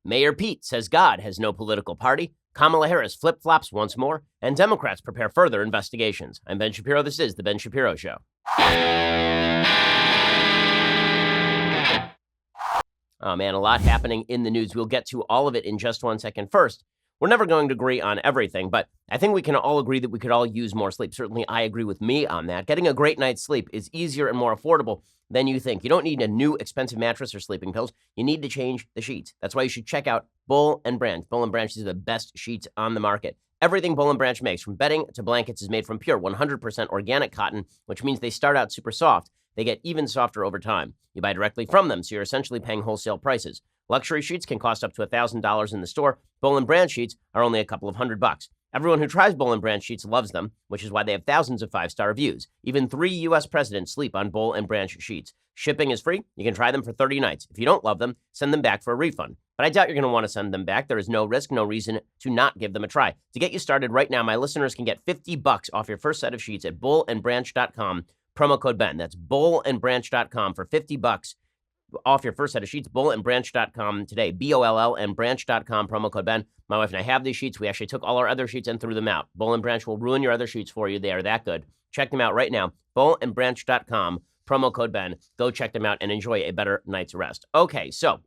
Mayor Pete says God has no political party. Kamala Harris flip-flops once more, and Democrats prepare further investigations. I'm Ben Shapiro. This is The Ben Shapiro Show. Oh, man, a lot happening in the news. We'll get to all of it in just 1 second. First, we're never going to agree on everything, but I think we can all agree that we could all use more sleep. Certainly, I agree with me on that. Getting a great night's sleep is easier and more affordable than you think. You don't need a new expensive mattress or sleeping pills. You need to change the sheets. That's why you should check out Boll & Branch. Boll & Branch is the best sheets on the market. Everything Boll & Branch makes, from bedding to blankets, is made from pure 100% organic cotton, which means they start out super soft. They get even softer over time. You buy directly from them, so you're essentially paying wholesale prices. Luxury sheets can cost up to $1,000 in the store. Boll & Branch sheets are only a couple of $100. Everyone who tries Boll & Branch sheets loves them, which is why they have thousands of 5-star reviews. Even 3 U.S. presidents sleep on Boll & Branch sheets. Shipping is free. You can try them for 30 nights. If you don't love them, send them back for a refund. But I doubt you're going to want to send them back. There is no risk, no reason to not give them a try. To get you started right now, my listeners can get $50 off your first set of sheets at bullandbranch.com. Promo code Ben. That's bullandbranch.com for $50 off your first set of sheets. Bullandbranch.com today. BOLL and branch.com. Promo code Ben. My wife and I have these sheets. We actually took all our other sheets and threw them out. Boll & Branch will ruin your other sheets for you. They are that good. Check them out right now. Bullandbranch.com. Promo code Ben. Go check them out and enjoy a better night's rest. Okay, so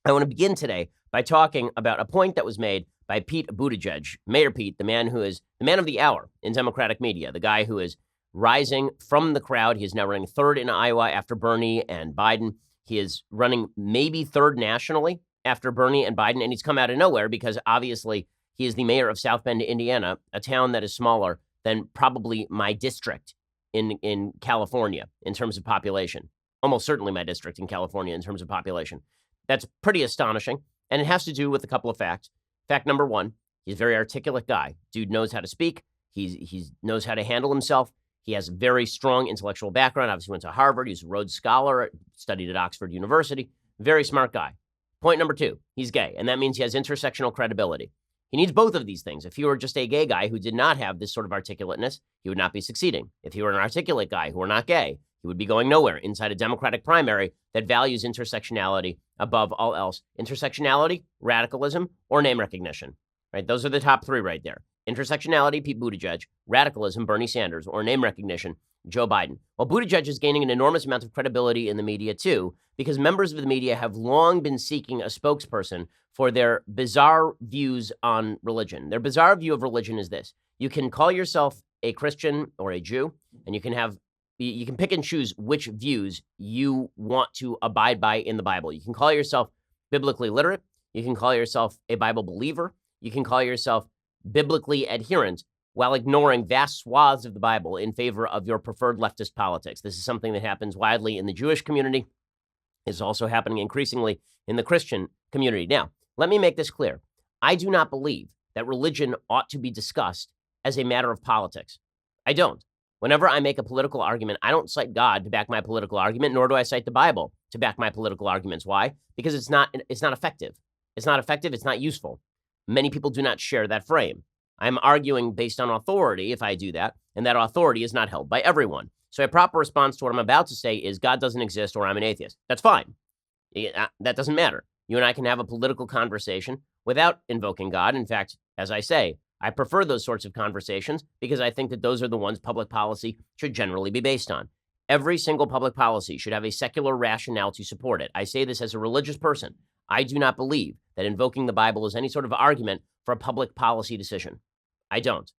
I want to begin today by talking about a point that was made by Pete Buttigieg, Mayor Pete, the man who is the man of the hour in Democratic media, the guy who is rising from the crowd. He is now running third in Iowa after Bernie and Biden. He is running maybe third nationally after Bernie and Biden, and he's come out of nowhere because obviously he is the mayor of South Bend, Indiana, a town that is smaller than probably my district in California in terms of population. Almost certainly my district in California in terms of population. That's pretty astonishing, and it has to do with a couple of facts. Fact number one, he's a very articulate guy. Dude knows how to speak. He knows how to handle himself. He has a very strong intellectual background. Obviously went to Harvard. He's a Rhodes Scholar, studied at Oxford University. Very smart guy. Point number two, he's gay, and that means he has intersectional credibility. He needs both of these things. If he were just a gay guy who did not have this sort of articulateness, he would not be succeeding. If he were an articulate guy who were not gay, he would be going nowhere inside a Democratic primary that values intersectionality above all else. Intersectionality, radicalism, or name recognition. Right? Those are the top three right there. Intersectionality, Pete Buttigieg. Radicalism, Bernie Sanders. Or name recognition, Joe Biden. Well, Buttigieg is gaining an enormous amount of credibility in the media, too, because members of the media have long been seeking a spokesperson for their bizarre views on religion. Their bizarre view of religion is this. You can call yourself a Christian or a Jew, and you can pick and choose which views you want to abide by in the Bible. You can call yourself biblically literate. You can call yourself a Bible believer. You can call yourself biblically adherent while ignoring vast swaths of the Bible in favor of your preferred leftist politics. This is something that happens widely in the Jewish community. It's also happening increasingly in the Christian community. Now, let me make this clear. I do not believe that religion ought to be discussed as a matter of politics. I don't. Whenever I make a political argument, I don't cite God to back my political argument, nor do I cite the Bible to back my political arguments. Why? Because it's not effective. It's not effective. It's not useful. Many people do not share that frame. I'm arguing based on authority if I do that, and that authority is not held by everyone. So a proper response to what I'm about to say is God doesn't exist or I'm an atheist. That's fine. That doesn't matter. You and I can have a political conversation without invoking God. In fact, as I say, I prefer those sorts of conversations because I think that those are the ones public policy should generally be based on. Every single public policy should have a secular rationale to support it. I say this as a religious person. I do not believe that invoking the Bible is any sort of argument for a public policy decision. I don't.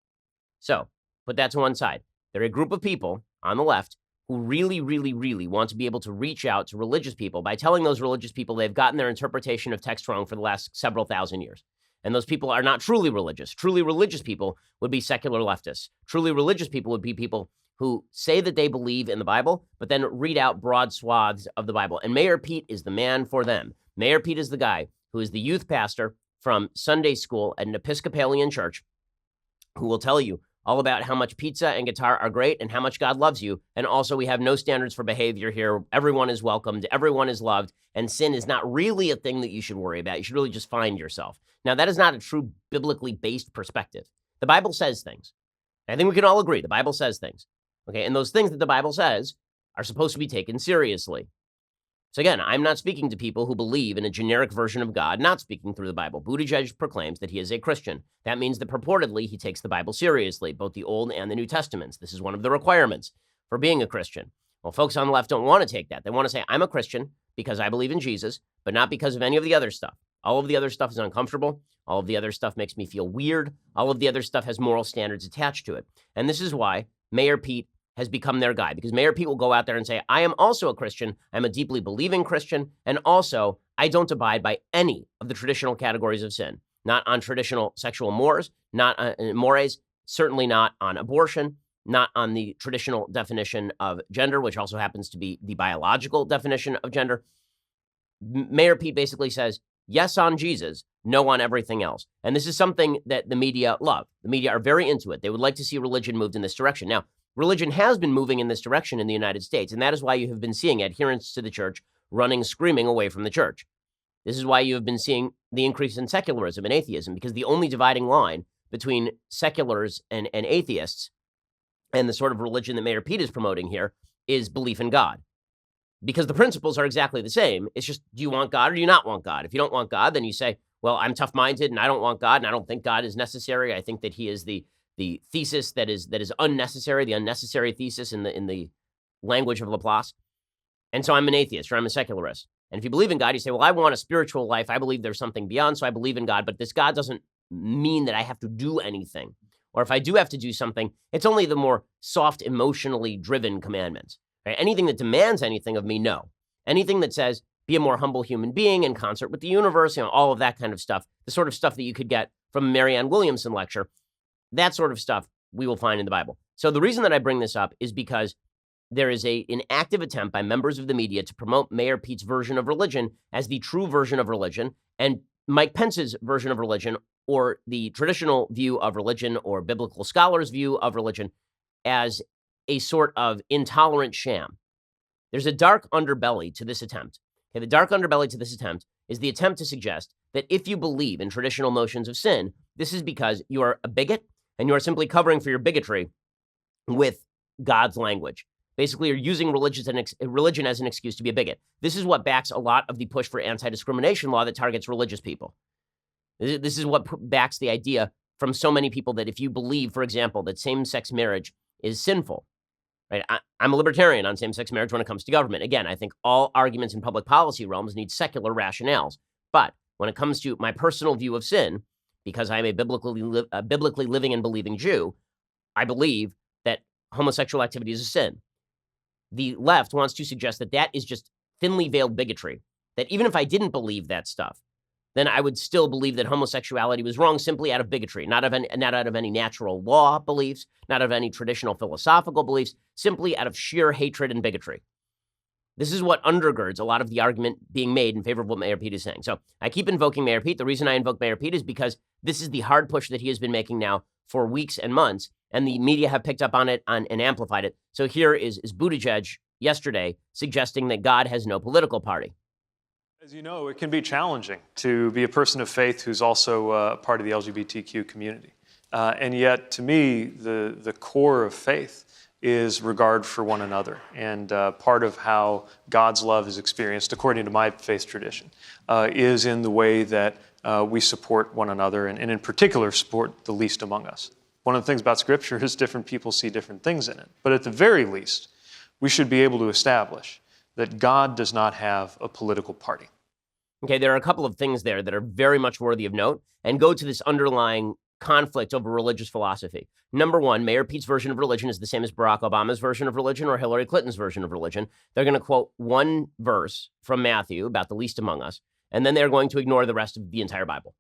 So, put that to one side. There are a group of people on the left who really, really, really want to be able to reach out to religious people by telling those religious people they've gotten their interpretation of text wrong for the last several thousand years. And those people are not truly religious. Truly religious people would be secular leftists. Truly religious people would be people who say that they believe in the Bible, but then read out broad swaths of the Bible. And Mayor Pete is the man for them. Mayor Pete is the guy who is the youth pastor from Sunday school at an Episcopalian church who will tell you all about how much pizza and guitar are great and how much God loves you. And also we have no standards for behavior here. Everyone is welcomed. Everyone is loved. And sin is not really a thing that you should worry about. You should really just find yourself. Now, that is not a true biblically based perspective. The Bible says things. I think we can all agree. The Bible says things. Okay. And those things that the Bible says are supposed to be taken seriously. So again, I'm not speaking to people who believe in a generic version of God, not speaking through the Bible. Buttigieg proclaims that he is a Christian. That means that purportedly he takes the Bible seriously, both the Old and the New Testaments. This is one of the requirements for being a Christian. Well, folks on the left don't want to take that. They want to say, I'm a Christian because I believe in Jesus, but not because of any of the other stuff. All of the other stuff is uncomfortable. All of the other stuff makes me feel weird. All of the other stuff has moral standards attached to it. And this is why Mayor Pete has become their guy, because Mayor Pete will go out there and say, I am also a Christian. I'm a deeply believing Christian. And also, I don't abide by any of the traditional categories of sin, not on traditional sexual mores, not on mores, certainly not on abortion, not on the traditional definition of gender, which also happens to be the biological definition of gender. Mayor Pete basically says, yes on Jesus, no on everything else. And this is something that the media love. The media are very into it. They would like to see religion moved in this direction. Now, religion has been moving in this direction in the United States, and that is why you have been seeing adherents to the church running, screaming away from the church. This is why you have been seeing the increase in secularism and atheism, because the only dividing line between seculars and atheists and the sort of religion that Mayor Pete is promoting here is belief in God. Because the principles are exactly the same. It's just, do you want God or do you not want God? If you don't want God, then you say, well, I'm tough-minded and I don't want God and I don't think God is necessary. I think that he is the thesis that is unnecessary, the unnecessary thesis in the language of Laplace. And so I'm an atheist or I'm a secularist. And if you believe in God, you say, well, I want a spiritual life. I believe there's something beyond, so I believe in God. But this God doesn't mean that I have to do anything. Or if I do have to do something, it's only the more soft, emotionally driven commandments. Right? Anything that demands anything of me, no. Anything that says, be a more humble human being in concert with the universe, all of that kind of stuff, the sort of stuff that you could get from a Marianne Williamson lecture, that sort of stuff we will find in the Bible. So the reason that I bring this up is because there is an active attempt by members of the media to promote Mayor Pete's version of religion as the true version of religion, and Mike Pence's version of religion, or the traditional view of religion, or biblical scholars' view of religion, as a sort of intolerant sham. There's a dark underbelly to this attempt. Okay, the dark underbelly to this attempt is the attempt to suggest that if you believe in traditional notions of sin, this is because you are a bigot and you are simply covering for your bigotry with God's language. Basically, you're using religion as an excuse to be a bigot. This is what backs a lot of the push for anti-discrimination law that targets religious people. This is what backs the idea from so many people that if you believe, for example, that same-sex marriage is sinful, right? I'm a libertarian on same-sex marriage when it comes to government. Again, I think all arguments in public policy realms need secular rationales. But when it comes to my personal view of sin, because I'm a biblically living and believing Jew, I believe that homosexual activity is a sin. The left wants to suggest that that is just thinly veiled bigotry, that even if I didn't believe that stuff, then I would still believe that homosexuality was wrong simply out of bigotry, not out of any natural law beliefs, not out of any traditional philosophical beliefs, simply out of sheer hatred and bigotry. This is what undergirds a lot of the argument being made in favor of what Mayor Pete is saying. So I keep invoking Mayor Pete. The reason I invoke Mayor Pete is because this is the hard push that he has been making now for weeks and months, and the media have picked up on it and amplified it. So here is Buttigieg yesterday suggesting that God has no political party. As you know, it can be challenging to be a person of faith who's also a part of the LGBTQ community. And yet, to me, the core of faith is regard for one another. And part of how God's love is experienced, according to my faith tradition, is in the way that we support one another, and in particular, support the least among us. One of the things about Scripture is different people see different things in it. But at the very least, we should be able to establish that God does not have a political party. Okay, there are a couple of things there that are very much worthy of note and go to this underlying conflict over religious philosophy. Number one, Mayor Pete's version of religion is the same as Barack Obama's version of religion or Hillary Clinton's version of religion. They're going to quote one verse from Matthew about the least among us, and then they're going to ignore the rest of the entire Bible.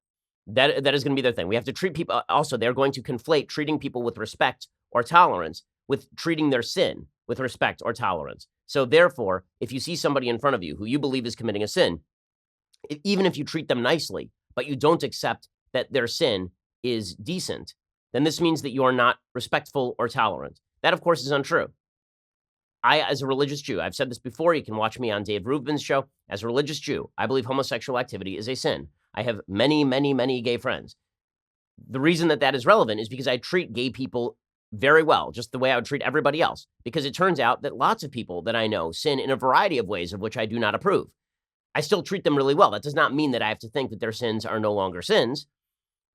That is going to be their thing. We have to treat people, also, they're going to conflate treating people with respect or tolerance with treating their sin with respect or tolerance. So therefore, if you see somebody in front of you who you believe is committing a sin, even if you treat them nicely, but you don't accept that their sin is decent, then this means that you are not respectful or tolerant. That, of course, is untrue. I, as a religious Jew, I've said this before, you can watch me on Dave Rubin's show. As a religious Jew, I believe homosexual activity is a sin. I have many, many, many gay friends. The reason that that is relevant is because I treat gay people very well, just the way I would treat everybody else, because it turns out that lots of people that I know sin in a variety of ways of which I do not approve. I still treat them really well. That does not mean that I have to think that their sins are no longer sins,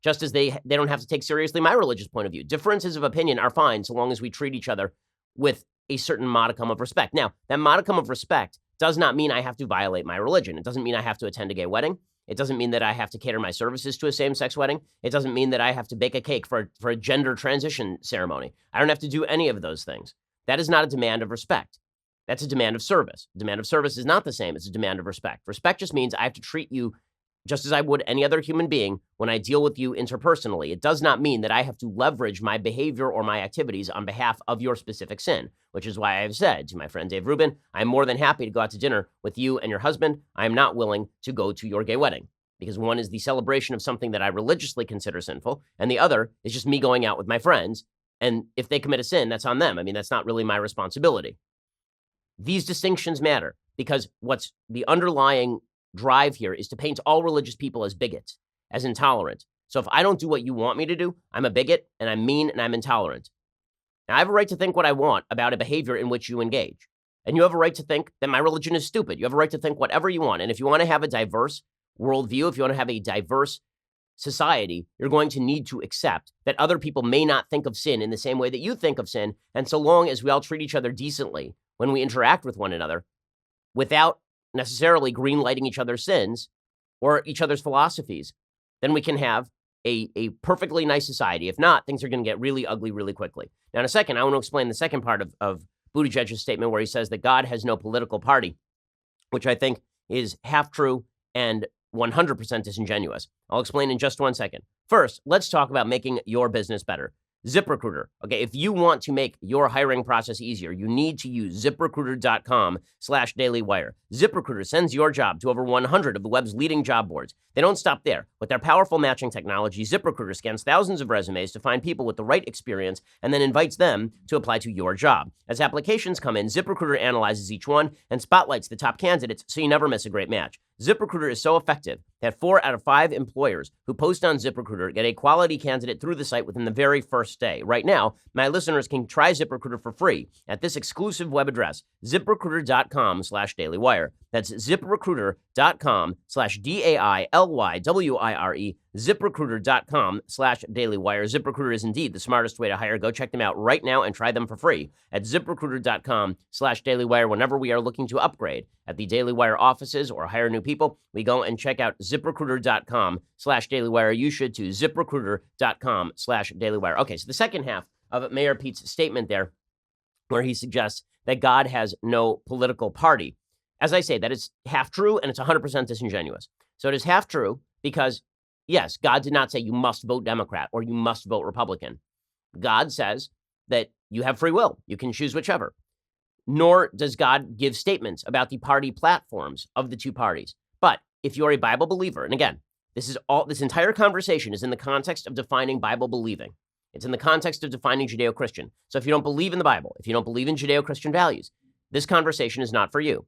just as they don't have to take seriously my religious point of view. Differences of opinion are fine so long as we treat each other with a certain modicum of respect. Now, that modicum of respect does not mean I have to violate my religion. It doesn't mean I have to attend a gay wedding. It doesn't mean that I have to cater my services to a same-sex wedding. It doesn't mean that I have to bake a cake for a gender transition ceremony. I don't have to do any of those things. That is not a demand of respect. That's a demand of service. A demand of service is not the same as a demand of respect. Respect just means I have to treat you just as I would any other human being when I deal with you interpersonally. It does not mean that I have to leverage my behavior or my activities on behalf of your specific sin, which is why I have said to my friend Dave Rubin, I'm more than happy to go out to dinner with you and your husband. I am not willing to go to your gay wedding, because one is the celebration of something that I religiously consider sinful, and the other is just me going out with my friends. And if they commit a sin, that's on them. I mean, that's not really my responsibility. These distinctions matter because what's the underlying drive here is to paint all religious people as bigots, as intolerant. So if I don't do what you want me to do, I'm a bigot and I'm mean and I'm intolerant. Now, I have a right to think what I want about a behavior in which you engage. And you have a right to think that my religion is stupid. You have a right to think whatever you want. And if you want to have a diverse worldview, if you want to have a diverse society, you're going to need to accept that other people may not think of sin in the same way that you think of sin. And so long as we all treat each other decently when we interact with one another, without necessarily green-lighting each other's sins or each other's philosophies, then we can have a perfectly nice society. If not, things are going to get really ugly really quickly. Now, in a second, I want to explain the second part of Buttigieg's statement where he says that God has no political party, which I think is half true and 100% disingenuous. I'll explain in just 1 second. First, let's talk about making your business better. ZipRecruiter. Okay, if you want to make your hiring process easier, you need to use ZipRecruiter.com/dailywire. ZipRecruiter sends your job to over 100 of the web's leading job boards. They don't stop there. With their powerful matching technology, ZipRecruiter scans thousands of resumes to find people with the right experience and then invites them to apply to your job. As applications come in, ZipRecruiter analyzes each one and spotlights the top candidates so you never miss a great match. ZipRecruiter is so effective that 4 out of 5 employers who post on ZipRecruiter get a quality candidate through the site within the very first day. Right now, my listeners can try ZipRecruiter for free at this exclusive web address, ZipRecruiter.com/dailywire. That's ZipRecruiter.com/DAILYWIRE, ZipRecruiter.com/dailywire. ZipRecruiter is indeed the smartest way to hire. Go check them out right now and try them for free at ZipRecruiter.com/dailywire. Whenever we are looking to upgrade at the Daily Wire offices or hire new people, we go and check out ZipRecruiter.com/dailywire. You should too. ZipRecruiter.com/dailywire. Okay, so the second half of Mayor Pete's statement there, where he suggests that God has no political party. As I say, that is half true and it's 100% disingenuous. So it is half true because, yes, God did not say you must vote Democrat or you must vote Republican. God says that you have free will. You can choose whichever. Nor does God give statements about the party platforms of the two parties. But if you're a Bible believer, and again, this entire conversation is in the context of defining Bible believing. It's in the context of defining Judeo-Christian. So if you don't believe in the Bible, if you don't believe in Judeo-Christian values, this conversation is not for you.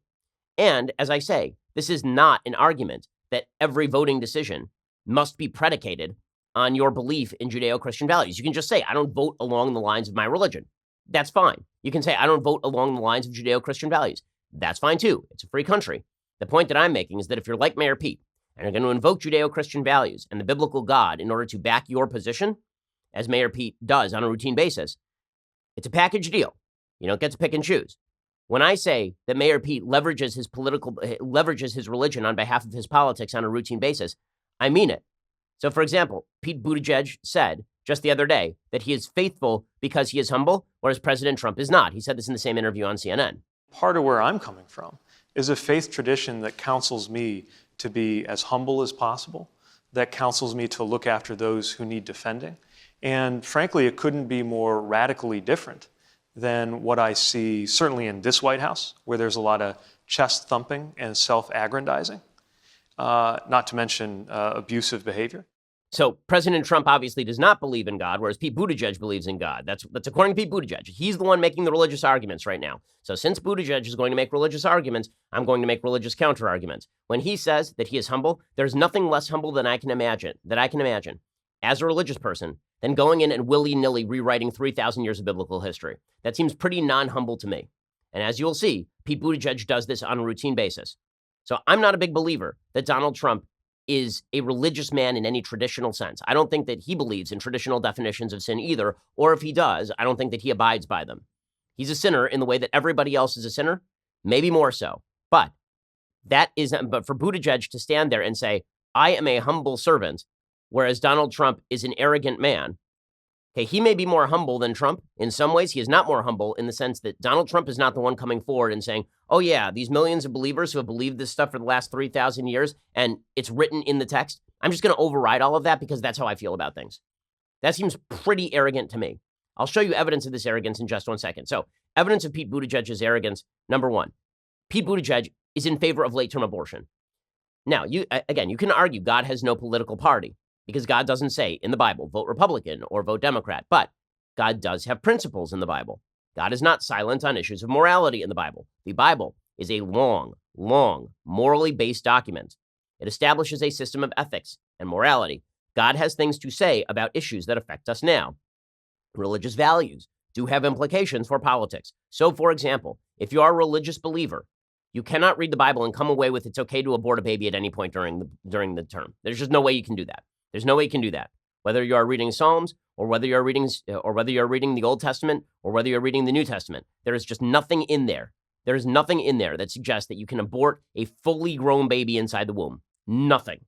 And as I say, this is not an argument that every voting decision must be predicated on your belief in Judeo-Christian values. You can just say, I don't vote along the lines of my religion. That's fine. You can say, I don't vote along the lines of Judeo-Christian values. That's fine too. It's a free country. The point that I'm making is that if you're like Mayor Pete and you're going to invoke Judeo-Christian values and the biblical God in order to back your position, as Mayor Pete does on a routine basis, it's a package deal. You don't get to pick and choose. When I say that Mayor Pete leverages his religion on behalf of his politics on a routine basis, I mean it. So, for example, Pete Buttigieg said just the other day that he is faithful because he is humble, whereas President Trump is not. He said this in the same interview on CNN. Part of where I'm coming from is a faith tradition that counsels me to be as humble as possible, that counsels me to look after those who need defending. And frankly, it couldn't be more radically different than what I see certainly in this White House, where there's a lot of chest thumping and self-aggrandizing, not to mention abusive behavior. So President Trump obviously does not believe in God, whereas Pete Buttigieg believes in God. That's according to Pete Buttigieg. He's the one making the religious arguments right now. So since Buttigieg is going to make religious arguments, I'm going to make religious counter-arguments. When he says that he is humble, there's nothing less humble than I can imagine, as a religious person, than going in and willy-nilly rewriting 3,000 years of biblical history. That seems pretty non-humble to me. And as you'll see, Pete Buttigieg does this on a routine basis. So I'm not a big believer that Donald Trump is a religious man in any traditional sense. I don't think that he believes in traditional definitions of sin either, or if he does, I don't think that he abides by them. He's a sinner in the way that everybody else is a sinner, maybe more so. But for Buttigieg to stand there and say, I am a humble servant, whereas Donald Trump is an arrogant man. Okay, he may be more humble than Trump. In some ways, he is not more humble in the sense that Donald Trump is not the one coming forward and saying, oh yeah, these millions of believers who have believed this stuff for the last 3,000 years, and it's written in the text, I'm just going to override all of that because that's how I feel about things. That seems pretty arrogant to me. I'll show you evidence of this arrogance in just one second. So, evidence of Pete Buttigieg's arrogance, number one. Pete Buttigieg is in favor of late-term abortion. Now, you can argue God has no political party, because God doesn't say in the Bible, vote Republican or vote Democrat, but God does have principles in the Bible. God is not silent on issues of morality in the Bible. The Bible is a long, morally based document. It establishes a system of ethics and morality. God has things to say about issues that affect us now. Religious values do have implications for politics. So, for example, if you are a religious believer, you cannot read the Bible and come away with it's okay to abort a baby at any point during the term. There's just no way you can do that. There's no way you can do that. Whether you are reading Psalms or whether you're reading the Old Testament or whether you're reading the New Testament, there is just nothing in there. There is nothing in there that suggests that you can abort a fully grown baby inside the womb. Nothing.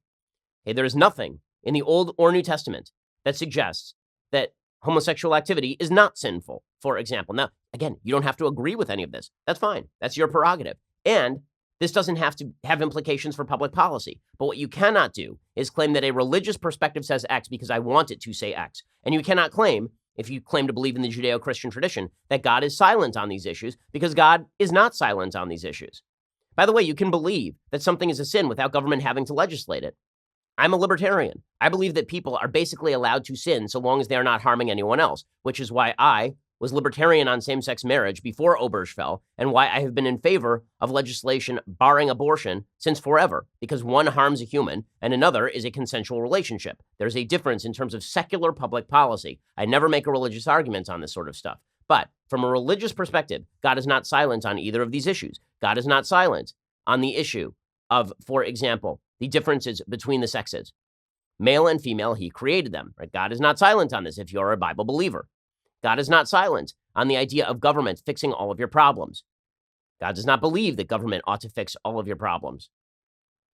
Okay, there is nothing in the Old or New Testament that suggests that homosexual activity is not sinful, for example. Now, again, you don't have to agree with any of this. That's fine. That's your prerogative. And this doesn't have to have implications for public policy. But what you cannot do is claim that a religious perspective says X because I want it to say X. And you cannot claim, if you claim to believe in the Judeo-Christian tradition, that God is silent on these issues because God is not silent on these issues. By the way, you can believe that something is a sin without government having to legislate it. I'm a libertarian. I believe that people are basically allowed to sin so long as they are not harming anyone else, which is why I was libertarian on same-sex marriage before Obergefell, and why I have been in favor of legislation barring abortion since forever, because one harms a human and another is a consensual relationship. There's a difference in terms of secular public policy. I never make a religious argument on this sort of stuff. But from a religious perspective, God is not silent on either of these issues. God is not silent on the issue of, for example, the differences between the sexes. Male and female, he created them. Right? God is not silent on this if you're a Bible believer. God is not silent on the idea of government fixing all of your problems. God does not believe that government ought to fix all of your problems.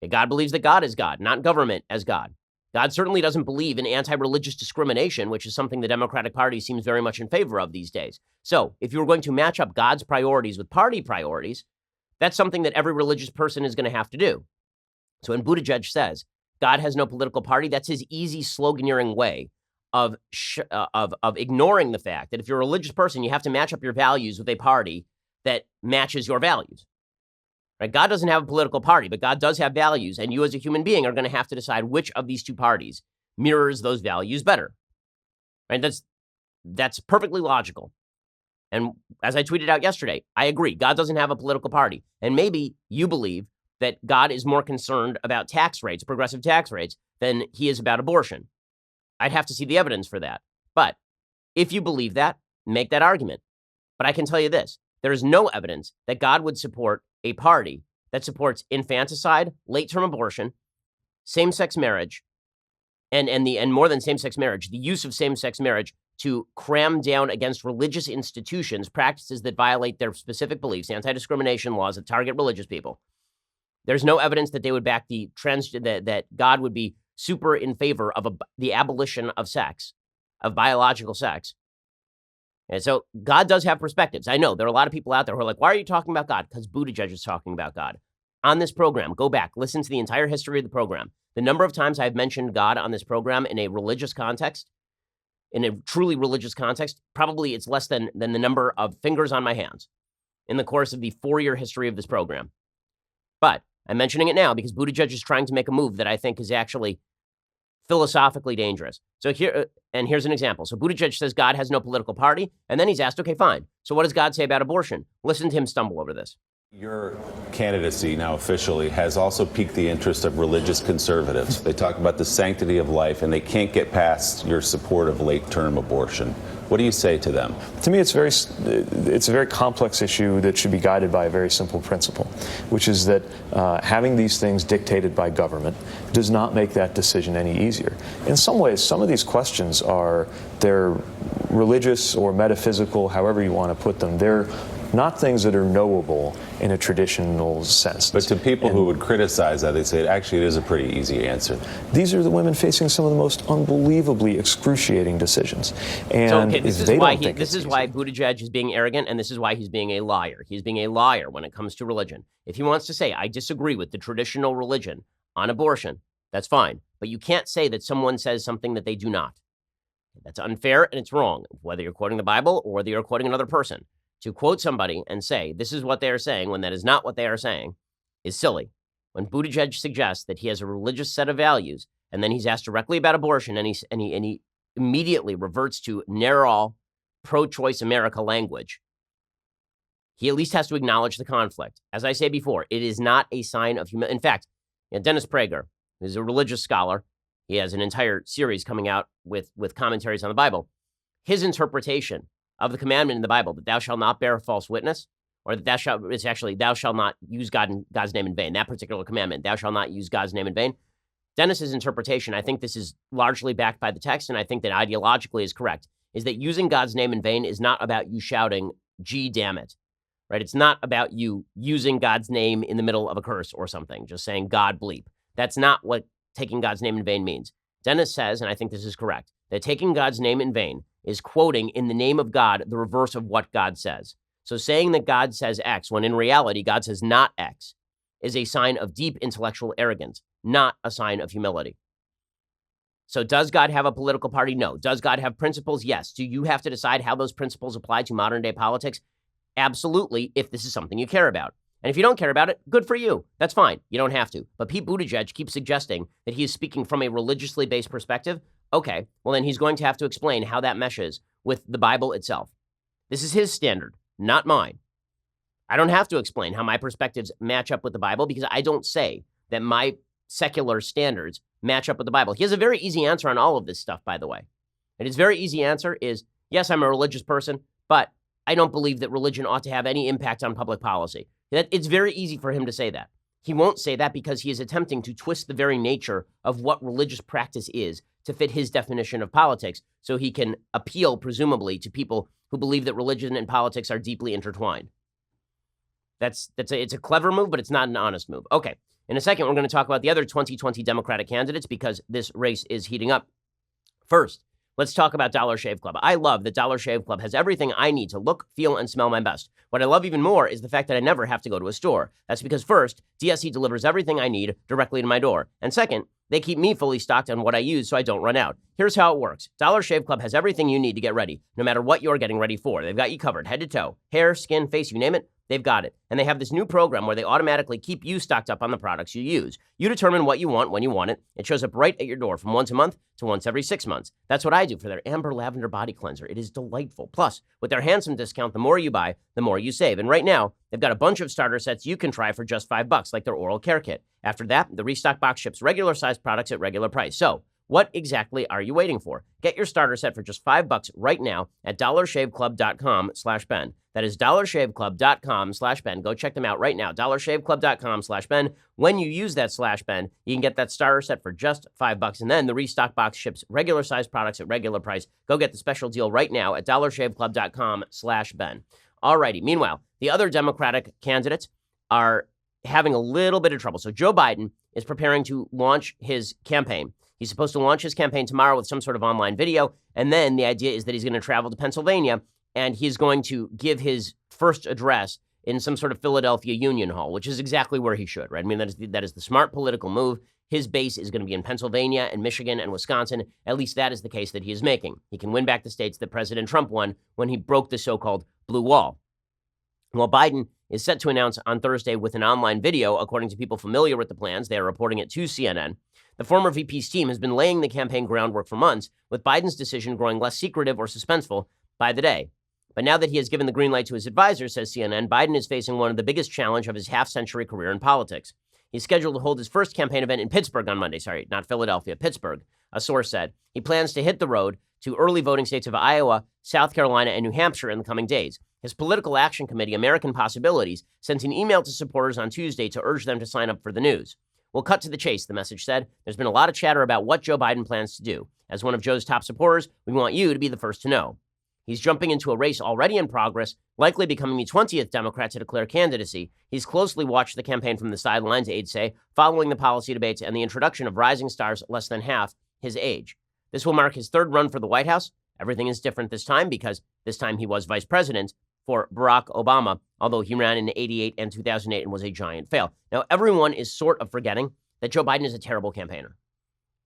God believes that God is God, not government as God. God certainly doesn't believe in anti-religious discrimination, which is something the Democratic Party seems very much in favor of these days. So if you're going to match up God's priorities with party priorities, that's something that every religious person is going to have to do. So when Buttigieg says God has no political party, that's his easy sloganeering way of ignoring the fact that if you're a religious person, you have to match up your values with a party that matches your values. Right? God doesn't have a political party, but God does have values, and you as a human being are going to have to decide which of these two parties mirrors those values better. Right? That's perfectly logical. And as I tweeted out yesterday, I agree. God doesn't have a political party. And maybe you believe that God is more concerned about tax rates, progressive tax rates, than he is about abortion. I'd have to see the evidence for that. But if you believe that, make that argument. But I can tell you this, there is no evidence that God would support a party that supports infanticide, late-term abortion, same-sex marriage, and more than same-sex marriage, the use of same-sex marriage to cram down against religious institutions practices that violate their specific beliefs, anti-discrimination laws that target religious people. There's no evidence that they would back that God would be super in favor of the abolition of sex, of biological sex. And so God does have perspectives. I know there are a lot of people out there who are like, why are you talking about God? Because Buttigieg is talking about God. On this program, go back, listen to the entire history of the program. The number of times I've mentioned God on this program in a religious context, in a truly religious context, probably it's less than the number of fingers on my hands in the course of the 4-year history of this program. But I'm mentioning it now because Buttigieg is trying to make a move that I think is actually philosophically dangerous. So here's an example. So Buttigieg says God has no political party, and then he's asked, okay, fine. So what does God say about abortion? Listen to him stumble over this. Your candidacy now officially has also piqued the interest of religious conservatives. They talk about the sanctity of life, and they can't get past your support of late-term abortion. What do you say to them? To me, it's a very complex issue that should be guided by a very simple principle, which is that having these things dictated by government does not make that decision any easier. In some ways, some of these questions they're religious or metaphysical, however you want to put them. They're not things that are knowable in a traditional sense. But to people who would criticize that, they say actually it is a pretty easy answer. These are the women facing some of the most unbelievably excruciating decisions. And so, okay, this is why easy. Buttigieg is being arrogant, and this is why he's being a liar. He's being a liar when it comes to religion. If he wants to say, I disagree with the traditional religion on abortion, that's fine. But you can't say that someone says something that they do not. That's unfair and it's wrong, whether you're quoting the Bible or whether you're quoting another person. To quote somebody and say, this is what they are saying, when that is not what they are saying, is silly. When Buttigieg suggests that he has a religious set of values, and then he's asked directly about abortion, and he immediately reverts to narrow, pro-choice America language, he at least has to acknowledge the conflict. As I say before, it is not a sign of humility. In fact, Dennis Prager, who's a religious scholar, he has an entire series coming out with commentaries on the Bible. His interpretation of the commandment in the Bible that thou shalt not bear false witness, or that thou shalt not use God's name in vain. That particular commandment, thou shalt not use God's name in vain. Dennis's interpretation, I think this is largely backed by the text, and I think that ideologically is correct, is that using God's name in vain is not about you shouting, gee, damn it, right? It's not about you using God's name in the middle of a curse or something, just saying God bleep. That's not what taking God's name in vain means. Dennis says, and I think this is correct, that taking God's name in vain is quoting in the name of God the reverse of what God says. So saying that God says X when in reality God says not X is a sign of deep intellectual arrogance, not a sign of humility. So does God have a political party? No. Does God have principles? Yes. Do you have to decide how those principles apply to modern day politics? Absolutely, if this is something you care about. And if you don't care about it, good for you. That's fine. You don't have to. But Pete Buttigieg keeps suggesting that he is speaking from a religiously based perspective. Okay, well then he's going to have to explain how that meshes with the Bible itself. This is his standard, not mine. I don't have to explain how my perspectives match up with the Bible because I don't say that my secular standards match up with the Bible. He has a very easy answer on all of this stuff, by the way. And his very easy answer is, yes, I'm a religious person, but I don't believe that religion ought to have any impact on public policy. It's very easy for him to say that. He won't say that because he is attempting to twist the very nature of what religious practice is to fit his definition of politics, so he can appeal, presumably, to people who believe that religion and politics are deeply intertwined. It's a clever move, but it's not an honest move. Okay, in a second, we're going to talk about the other 2020 Democratic candidates because this race is heating up. First, let's talk about Dollar Shave Club. I love that Dollar Shave Club has everything I need to look, feel, and smell my best. What I love even more is the fact that I never have to go to a store. That's because first, DSC delivers everything I need directly to my door. And second, they keep me fully stocked on what I use so I don't run out. Here's how it works. Dollar Shave Club has everything you need to get ready, no matter what you're getting ready for. They've got you covered head to toe. Hair, skin, face, you name it, they've got it. And they have this new program where they automatically keep you stocked up on the products you use. You determine what you want when you want it. It shows up right at your door from once a month to once every 6 months. That's what I do for their Amber Lavender Body Cleanser. It is delightful. Plus, with their handsome discount, the more you buy, the more you save. And right now, they've got a bunch of starter sets you can try for just $5, like their oral care kit. After that, the restock box ships regular sized products at regular price. So, what exactly are you waiting for? Get your starter set for just $5 right now at dollarshaveclub.com/Ben. That is dollarshaveclub.com/Ben. Go check them out right now. dollarshaveclub.com/Ben. When you use that /Ben, you can get that starter set for just $5. And then the restock box ships regular sized products at regular price. Go get the special deal right now at dollarshaveclub.com/Ben. Alrighty. Meanwhile, the other Democratic candidates are having a little bit of trouble. So Joe Biden is preparing to launch his campaign. He's supposed to launch his campaign tomorrow with some sort of online video. And then the idea is that he's going to travel to Pennsylvania and he's going to give his first address in some sort of Philadelphia Union Hall, which is exactly where he should, right? I mean, that is the smart political move. His base is going to be in Pennsylvania and Michigan and Wisconsin. At least that is the case that he is making. He can win back the states that President Trump won when he broke the so-called blue wall. Well, Biden is set to announce on Thursday with an online video, according to people familiar with the plans. They are reporting it to CNN. The former VP's team has been laying the campaign groundwork for months, with Biden's decision growing less secretive or suspenseful by the day. But now that he has given the green light to his advisor, says CNN, Biden is facing one of the biggest challenges of his half-century career in politics. He's scheduled to hold his first campaign event in Pittsburgh on Monday. Sorry, not Philadelphia, Pittsburgh, a source said. He plans to hit the road to early voting states of Iowa, South Carolina, and New Hampshire in the coming days. His political action committee, American Possibilities, sent an email to supporters on Tuesday to urge them to sign up for the news. We'll cut to the chase, the message said. There's been a lot of chatter about what Joe Biden plans to do. As one of Joe's top supporters, we want you to be the first to know. He's jumping into a race already in progress, likely becoming the 20th Democrat to declare candidacy. He's closely watched the campaign from the sidelines, aides say, following the policy debates and the introduction of rising stars less than half his age. This will mark his third run for the White House. Everything is different this time because this time he was vice president for Barack Obama, although he ran in 88 and 2008 and was a giant fail. Now, everyone is sort of forgetting that Joe Biden is a terrible campaigner.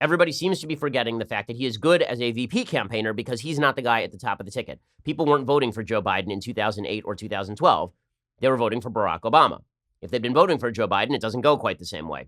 Everybody seems to be forgetting the fact that he is good as a VP campaigner because he's not the guy at the top of the ticket. People weren't voting for Joe Biden in 2008 or 2012. They were voting for Barack Obama. If they'd been voting for Joe Biden, it doesn't go quite the same way.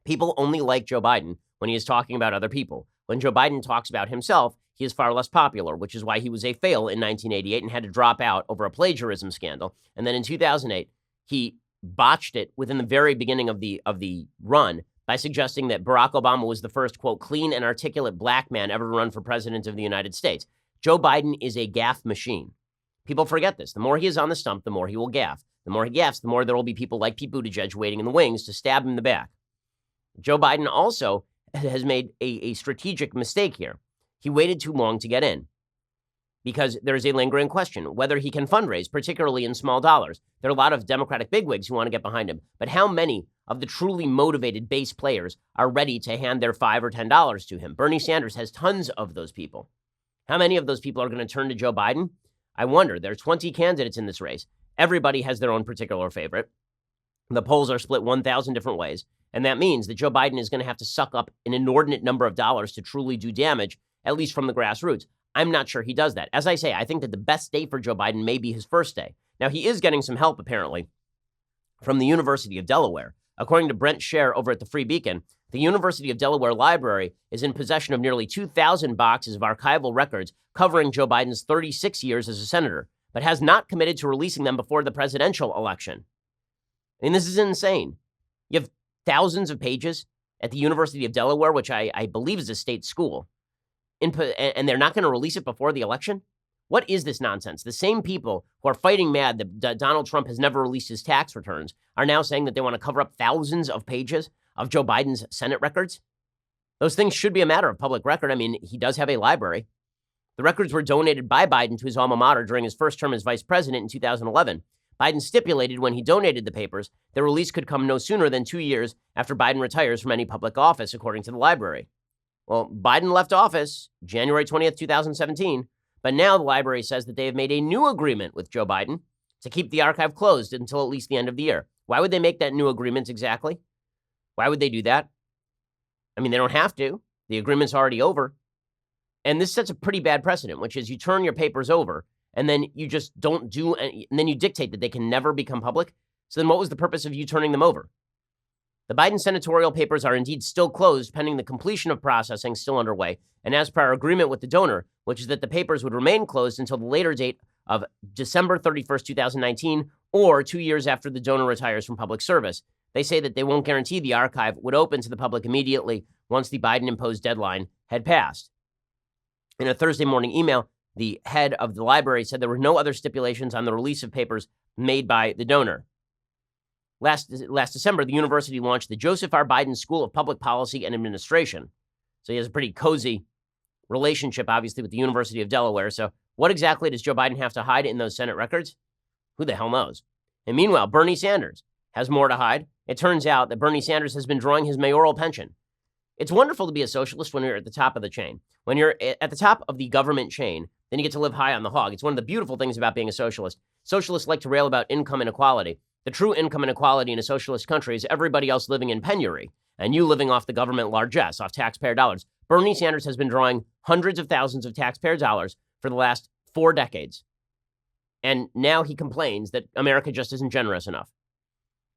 People only like Joe Biden when he is talking about other people. When Joe Biden talks about himself, he is far less popular, which is why he was a fail in 1988 and had to drop out over a plagiarism scandal. And then in 2008, he botched it within the very beginning of the run by suggesting that Barack Obama was the first, quote, clean and articulate black man ever to run for president of the United States. Joe Biden is a gaffe machine. People forget this. The more he is on the stump, the more he will gaffe. The more he gaffes, the more there will be people like Pete Buttigieg waiting in the wings to stab him in the back. Joe Biden also has made a strategic mistake here. He waited too long to get in because there is a lingering question whether he can fundraise, particularly in small dollars. There are a lot of Democratic bigwigs who want to get behind him, but how many of the truly motivated base players are ready to hand their $5 or $10 to him? Bernie Sanders has tons of those people. How many of those people are going to turn to Joe Biden? I wonder. There are 20 candidates in this race. Everybody has their own particular favorite. The polls are split 1,000 different ways, and that means that Joe Biden is going to have to suck up an inordinate number of dollars to truly do damage, at least from the grassroots. I'm not sure he does that. As I say, I think that the best day for Joe Biden may be his first day. Now, he is getting some help, apparently, from the University of Delaware. According to Brent Scher over at the Free Beacon, the University of Delaware Library is in possession of nearly 2,000 boxes of archival records covering Joe Biden's 36 years as a senator, but has not committed to releasing them before the presidential election. I mean, this is insane. You have thousands of pages at the University of Delaware, which I believe is a state school, and they're not going to release it before the election? What is this nonsense? The same people who are fighting mad that Donald Trump has never released his tax returns are now saying that they want to cover up thousands of pages of Joe Biden's Senate records. Those things should be a matter of public record. I mean, he does have a library. The records were donated by Biden to his alma mater during his first term as vice president in 2011. Biden stipulated when he donated the papers, the release could come no sooner than 2 years after Biden retires from any public office, according to the library. Well, Biden left office January 20th, 2017, but now the library says that they have made a new agreement with Joe Biden to keep the archive closed until at least the end of the year. Why would they make that new agreement exactly? Why would they do that? I mean, they don't have to. The agreement's already over. And this sets a pretty bad precedent, which is you turn your papers over and then you just don't do, and then you dictate that they can never become public. So then what was the purpose of you turning them over? The Biden senatorial papers are indeed still closed pending the completion of processing still underway. And as per our agreement with the donor, which is that the papers would remain closed until the later date of December 31st, 2019, or 2 years after the donor retires from public service. They say that they won't guarantee the archive would open to the public immediately once the Biden-imposed deadline had passed. In a Thursday morning email, the head of the library said there were no other stipulations on the release of papers made by the donor. Last December, the university launched the Joseph R. Biden School of Public Policy and Administration. So he has a pretty cozy relationship, obviously, with the University of Delaware. So what exactly does Joe Biden have to hide in those Senate records? Who the hell knows? And meanwhile, Bernie Sanders has more to hide. It turns out that Bernie Sanders has been drawing his mayoral pension. It's wonderful to be a socialist when you're at the top of the chain. When you're at the top of the government chain, then you get to live high on the hog. It's one of the beautiful things about being a socialist. Socialists like to rail about income inequality. The true income inequality in a socialist country is everybody else living in penury, and you living off the government largesse, off taxpayer dollars. Bernie Sanders has been drawing hundreds of thousands of taxpayer dollars for the last 4 decades. And now he complains that America just isn't generous enough.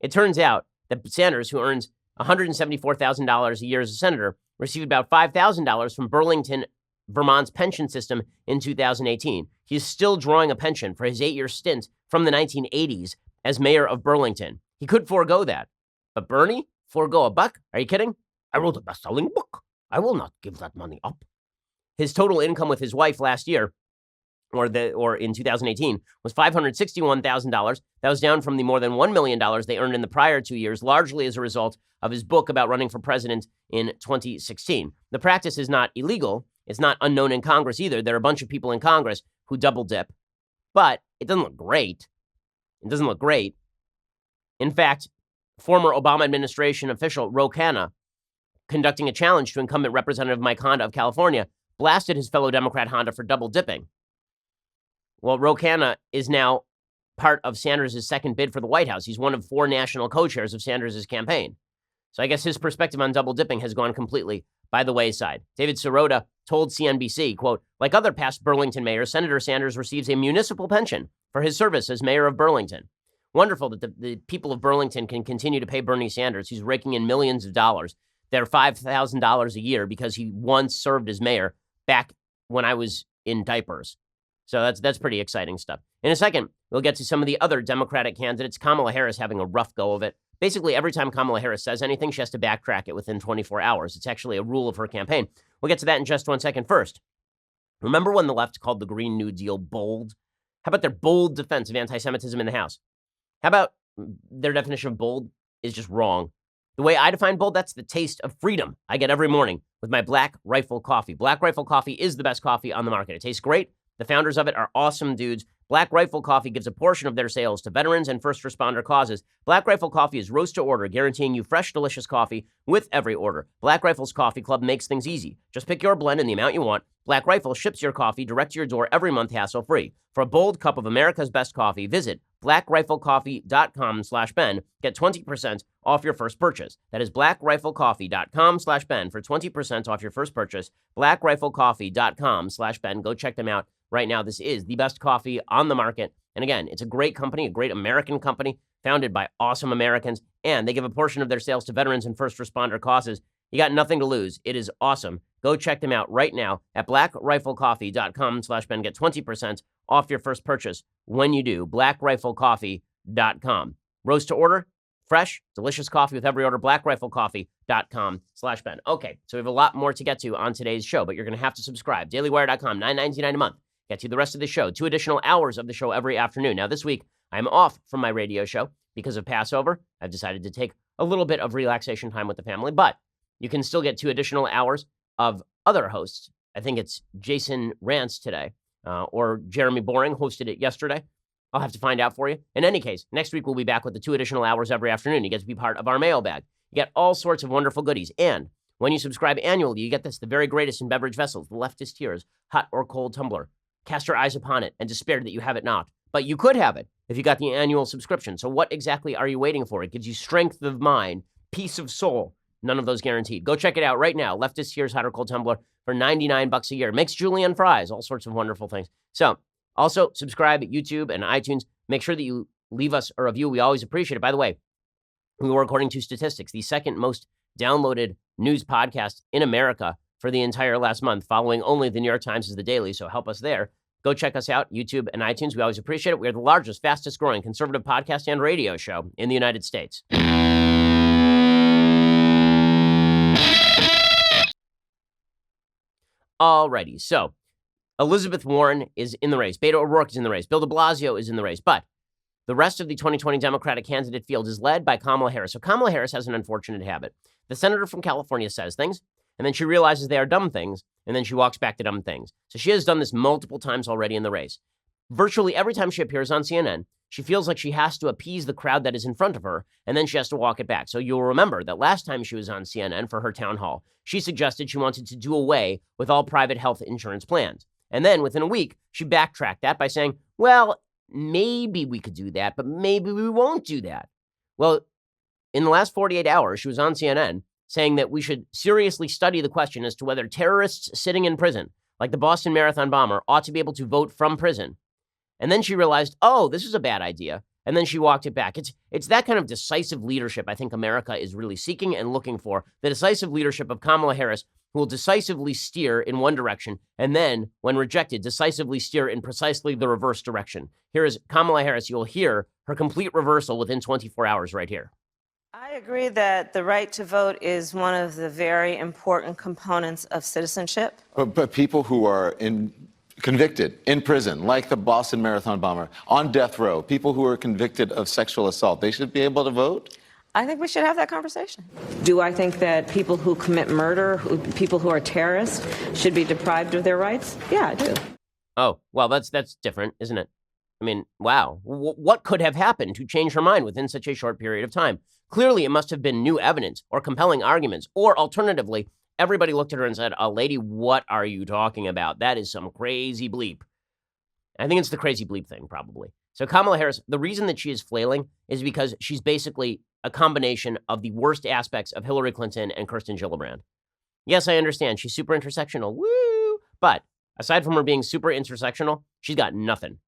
It turns out that Sanders, who earns $174,000 a year as a senator, received about $5,000 from Burlington Vermont's pension system in 2018. He is still drawing a pension for his 8-year stint from the 1980s as mayor of Burlington. He could forego that. But Bernie, forego a buck? Are you kidding? I wrote a best-selling book. I will not give that money up. His total income with his wife last year, or in 2018, was $561,000. That was down from the more than $1 million they earned in the prior 2 years, largely as a result of his book about running for president in 2016. The practice is not illegal. It's not unknown in Congress either. There are a bunch of people in Congress who double dip, but it doesn't look great. It doesn't look great. In fact, former Obama administration official Ro Khanna, conducting a challenge to incumbent Representative Mike Honda of California, blasted his fellow Democrat Honda for double dipping. Well, Ro Khanna is now part of Sanders' second bid for the White House. He's one of 4 national co-chairs of Sanders' campaign. So I guess his perspective on double dipping has gone completely by the wayside. David Sirota told CNBC, quote, like other past Burlington mayors, Senator Sanders receives a municipal pension for his service as mayor of Burlington. Wonderful that the people of Burlington can continue to pay Bernie Sanders, who's raking in millions of dollars. They're $5,000 a year because he once served as mayor back when I was in diapers. So that's pretty exciting stuff. In a second, we'll get to some of the other Democratic candidates. Kamala Harris having a rough go of it. Basically, every time Kamala Harris says anything, she has to backtrack it within 24 hours. It's actually a rule of her campaign. We'll get to that in just 1 second. First, remember when the left called the Green New Deal bold? How about their bold defense of anti-Semitism in the House? How about their definition of bold is just wrong? The way I define bold, that's the taste of freedom I get every morning with my Black Rifle coffee. Black Rifle coffee is the best coffee on the market. It tastes great. The founders of it are awesome dudes. Black Rifle Coffee gives a portion of their sales to veterans and first responder causes. Black Rifle Coffee is roast to order, guaranteeing you fresh, delicious coffee with every order. Black Rifle's Coffee Club makes things easy. Just pick your blend and the amount you want. Black Rifle ships your coffee direct to your door every month, hassle-free. For a bold cup of America's best coffee, visit blackriflecoffee.com/Ben. Get 20% off your first purchase. That is blackriflecoffee.com/Ben for 20% off your first purchase. blackriflecoffee.com/Ben. Go check them out right now. This is the best coffee on the market. And again, it's a great company, a great American company, founded by awesome Americans, and they give a portion of their sales to veterans and first responder causes. You got nothing to lose. It is awesome. Go check them out right now at blackriflecoffee.com/Ben. Get 20% off your first purchase when you do. blackriflecoffee.com. Roast to order, fresh, delicious coffee with every order. blackriflecoffee.com/Ben. Okay, so we have a lot more to get to on today's show, but you're going to have to subscribe. dailywire.com, $9.99 a month. Get you the rest of the show. 2 additional hours of the show every afternoon. Now, this week, I'm off from my radio show because of Passover. I've decided to take a little bit of relaxation time with the family, but you can still get 2 additional hours of other hosts. I think it's Jason Rantz today, or Jeremy Boring hosted it yesterday. I'll have to find out for you. In any case, next week we'll be back with the 2 additional hours every afternoon. You get to be part of our mailbag. You get all sorts of wonderful goodies. And when you subscribe annually, you get this, the very greatest in beverage vessels, the leftist tears, hot or cold tumbler. Cast your eyes upon it and despair that you have it not. But you could have it if you got the annual subscription. So what exactly are you waiting for? It gives you strength of mind, peace of soul. None of those guaranteed. Go check it out right now. Leftist Tears Hot or Cold Tumbler for $99 a year. Makes julienne fries, all sorts of wonderful things. So also subscribe at YouTube and iTunes. Make sure that you leave us a review. We always appreciate it. By the way, we were, according to statistics, the second most downloaded news podcast in America for the entire last month, following only the New York Times as the Daily. So help us there. Go check us out, YouTube and iTunes. We always appreciate it. We are the largest, fastest growing conservative podcast and radio show in the United States. Alrighty, so Elizabeth Warren is in the race. Beto O'Rourke is in the race. Bill de Blasio is in the race. But the rest of the 2020 Democratic candidate field is led by Kamala Harris. So Kamala Harris has an unfortunate habit. The senator from California says things, and then she realizes they are dumb things, and then she walks back to dumb things. So she has done this multiple times already in the race. Virtually every time she appears on CNN, she feels like she has to appease the crowd that is in front of her, and then she has to walk it back. So you'll remember that last time she was on CNN for her town hall, she suggested she wanted to do away with all private health insurance plans. And then within a week, she backtracked that by saying, well, maybe we could do that, but maybe we won't do that. Well, in the last 48 hours, she was on CNN saying that we should seriously study the question as to whether terrorists sitting in prison, like the Boston Marathon bomber, ought to be able to vote from prison. And then she realized, oh, this is a bad idea. And then she walked it back. It's that kind of decisive leadership I think America is really seeking and looking for. The decisive leadership of Kamala Harris, who will decisively steer in one direction and then, when rejected, decisively steer in precisely the reverse direction. Here is Kamala Harris. You'll hear her complete reversal within 24 hours right here. I agree that the right to vote is one of the very important components of citizenship. But people who are convicted in prison, like the Boston Marathon bomber, on death row, people who are convicted of sexual assault, they should be able to vote? I think we should have that conversation. Do I think that people who commit murder, people who are terrorists, should be deprived of their rights? Yeah, I do. Oh, well, that's different, isn't it? I mean, wow. What could have happened to change her mind within such a short period of time? Clearly, it must have been new evidence or compelling arguments, or alternatively, everybody looked at her and said, lady, what are you talking about? That is some crazy bleep. I think it's the crazy bleep thing, probably. So Kamala Harris, the reason that she is flailing is because she's basically a combination of the worst aspects of Hillary Clinton and Kirsten Gillibrand. Yes, I understand. She's super intersectional. Woo! But aside from her being super intersectional, she's got nothing.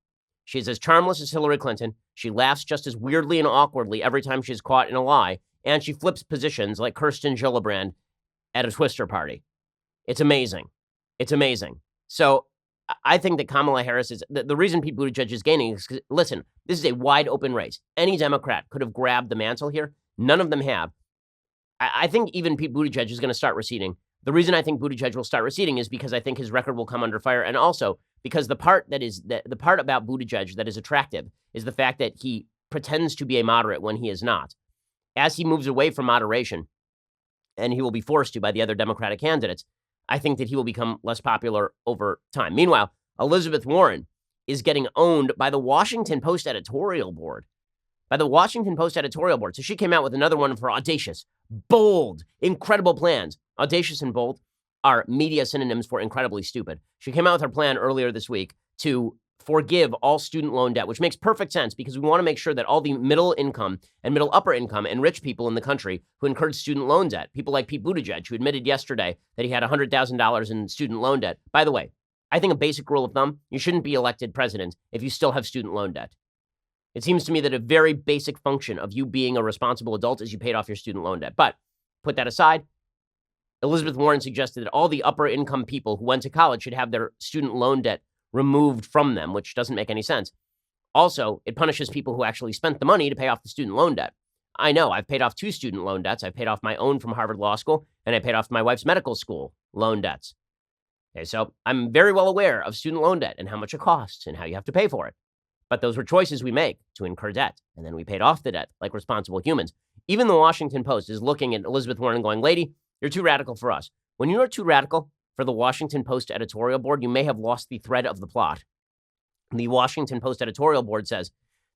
She's as charmless as Hillary Clinton. She laughs just as weirdly and awkwardly every time she's caught in a lie. And she flips positions like Kirsten Gillibrand at a Twister party. It's amazing. It's amazing. So I think that Kamala Harris is, the reason Pete Buttigieg is gaining is because, listen, this is a wide open race. Any Democrat could have grabbed the mantle here. None of them have. I think even Pete Buttigieg is going to start receding. The reason I think Buttigieg will start receding is because I think his record will come under fire. And also because the part about Buttigieg that is attractive is the fact that he pretends to be a moderate when he is not. As he moves away from moderation, and he will be forced to by the other Democratic candidates, I think that he will become less popular over time. Meanwhile, Elizabeth Warren is getting owned by the Washington Post editorial board. So she came out with another one of her audacious, bold, incredible plans. Audacious and bold are media synonyms for incredibly stupid. She came out with her plan earlier this week to forgive all student loan debt, which makes perfect sense because we want to make sure that all the middle income and middle upper income and rich people in the country who incurred student loan debt, people like Pete Buttigieg, who admitted yesterday that he had $100,000 in student loan debt. By the way, I think a basic rule of thumb, you shouldn't be elected president if you still have student loan debt. It seems to me that a very basic function of you being a responsible adult is you paid off your student loan debt. But put that aside, Elizabeth Warren suggested that all the upper income people who went to college should have their student loan debt removed from them, which doesn't make any sense. Also, it punishes people who actually spent the money to pay off the student loan debt. I know, I've paid off 2 student loan debts. I paid off my own from Harvard Law School, and I paid off my wife's medical school loan debts. Okay, so I'm very well aware of student loan debt and how much it costs and how you have to pay for it. But those were choices we make to incur debt, and then we paid off the debt like responsible humans. Even the Washington Post is looking at Elizabeth Warren and going, lady, you're too radical for us. When you're too radical for the Washington Post editorial board, you may have lost the thread of the plot. The Washington Post editorial board says,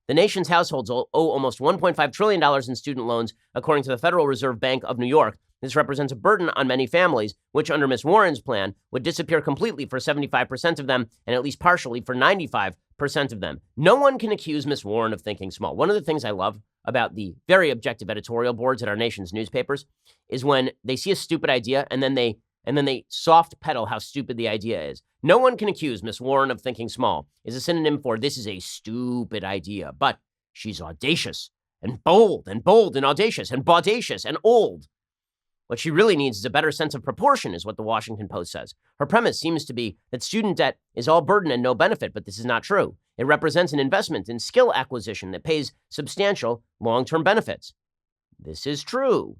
the nation's households owe almost $1.5 trillion in student loans, according to the Federal Reserve Bank of New York. This represents a burden on many families, which under Ms. Warren's plan would disappear completely for 75% of them and at least partially for 95% of them. No one can accuse Ms. Warren of thinking small. One of the things I love about the very objective editorial boards at our nation's newspapers is when they see a stupid idea and then they soft pedal how stupid the idea is. No one can accuse Ms. Warren of thinking small is a synonym for this is a stupid idea, but she's audacious and bold and audacious and baudacious and old. What she really needs is a better sense of proportion, is what the Washington Post says. Her premise seems to be that student debt is all burden and no benefit, but this is not true. It represents an investment in skill acquisition that pays substantial long-term benefits. This is true.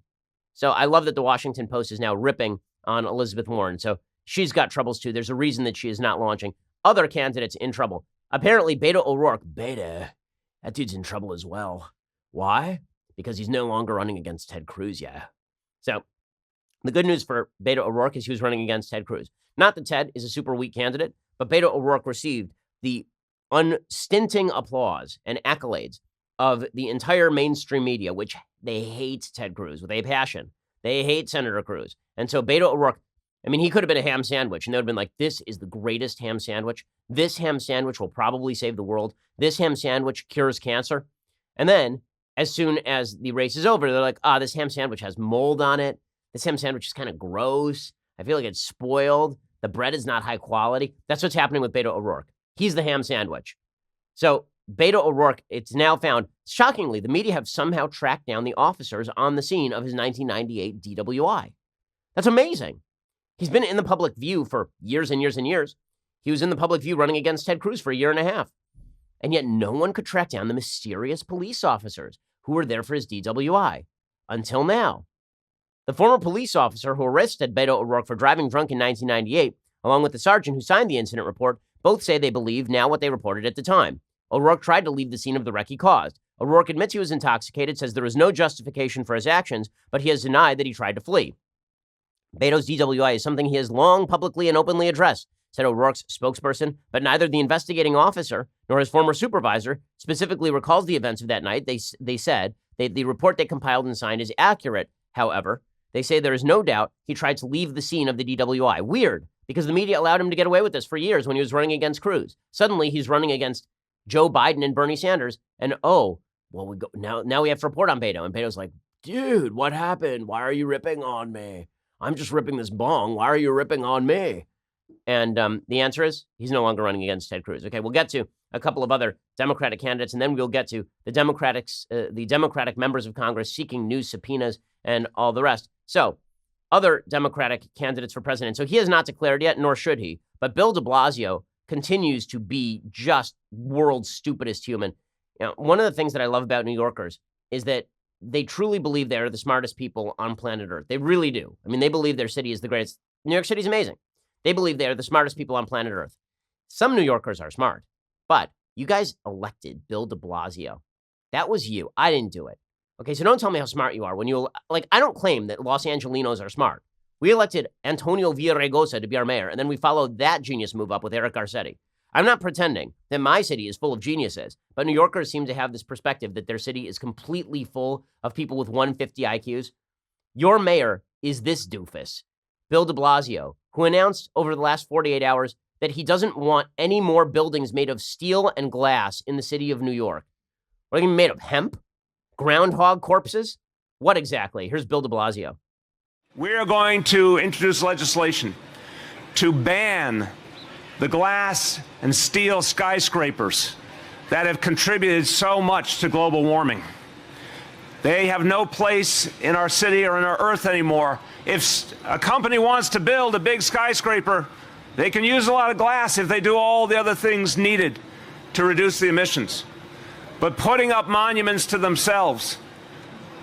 So I love that the Washington Post is now ripping on Elizabeth Warren. So she's got troubles too. There's a reason that she is not launching. Other candidates in trouble. Apparently, Beto O'Rourke, that dude's in trouble as well. Why? Because he's no longer running against Ted Cruz, yeah. So the good news for Beto O'Rourke is he was running against Ted Cruz. Not that Ted is a super weak candidate, but Beto O'Rourke received the unstinting applause and accolades of the entire mainstream media, which they hate Ted Cruz with a passion. They hate Senator Cruz. And so Beto O'Rourke, I mean, he could have been a ham sandwich, and they would have been like, this is the greatest ham sandwich. This ham sandwich will probably save the world. This ham sandwich cures cancer. And then, as soon as the race is over, they're like, this ham sandwich has mold on it. This ham sandwich is kind of gross. I feel like it's spoiled. The bread is not high quality. That's what's happening with Beto O'Rourke. He's the ham sandwich. So Beto O'Rourke, it's now found, shockingly, the media have somehow tracked down the officers on the scene of his 1998 DWI. That's amazing. He's been in the public view for years and years and years. He was in the public view running against Ted Cruz for a year and a half. And yet no one could track down the mysterious police officers who were there for his DWI until now. The former police officer who arrested Beto O'Rourke for driving drunk in 1998, along with the sergeant who signed the incident report, both say they believe now what they reported at the time. O'Rourke tried to leave the scene of the wreck he caused. O'Rourke admits he was intoxicated, says there is no justification for his actions, but he has denied that he tried to flee. Beto's DWI is something he has long publicly and openly addressed, said O'Rourke's spokesperson, but neither the investigating officer nor his former supervisor specifically recalls the events of that night. They said the report they compiled and signed is accurate. However, they say there is no doubt he tried to leave the scene of the DWI. Weird, because the media allowed him to get away with this for years when he was running against Cruz. Suddenly, he's running against Joe Biden and Bernie Sanders, and now we have to report on Beto. And Beto's like, dude, what happened? Why are you ripping on me? I'm just ripping this bong. Why are you ripping on me? And the answer is he's no longer running against Ted Cruz. Okay, we'll get to a couple of other Democratic candidates, and then we'll get to the Democratic members of Congress seeking new subpoenas and all the rest. So, other Democratic candidates for president. So he has not declared yet, nor should he. But Bill de Blasio continues to be just world's stupidest human. One of the things that I love about New Yorkers is that they truly believe they are the smartest people on planet Earth. They really do. I mean, they believe their city is the greatest. New York City is amazing. They believe they are the smartest people on planet Earth. Some New Yorkers are smart, but you guys elected Bill de Blasio. That was you. I didn't do it. Okay, so don't tell me how smart you are. I don't claim that Los Angelinos are smart. We elected Antonio Villaraigosa to be our mayor, and then we followed that genius move up with Eric Garcetti. I'm not pretending that my city is full of geniuses, but New Yorkers seem to have this perspective that their city is completely full of people with 150 IQs. Your mayor is this doofus, Bill de Blasio, who announced over the last 48 hours that he doesn't want any more buildings made of steel and glass in the city of New York. What are they made of? Hemp? Groundhog corpses? What exactly? Here's Bill de Blasio. We are going to introduce legislation to ban the glass and steel skyscrapers that have contributed so much to global warming. They have no place in our city or in our earth anymore. If a company wants to build a big skyscraper, they can use a lot of glass if they do all the other things needed to reduce the emissions. But putting up monuments to themselves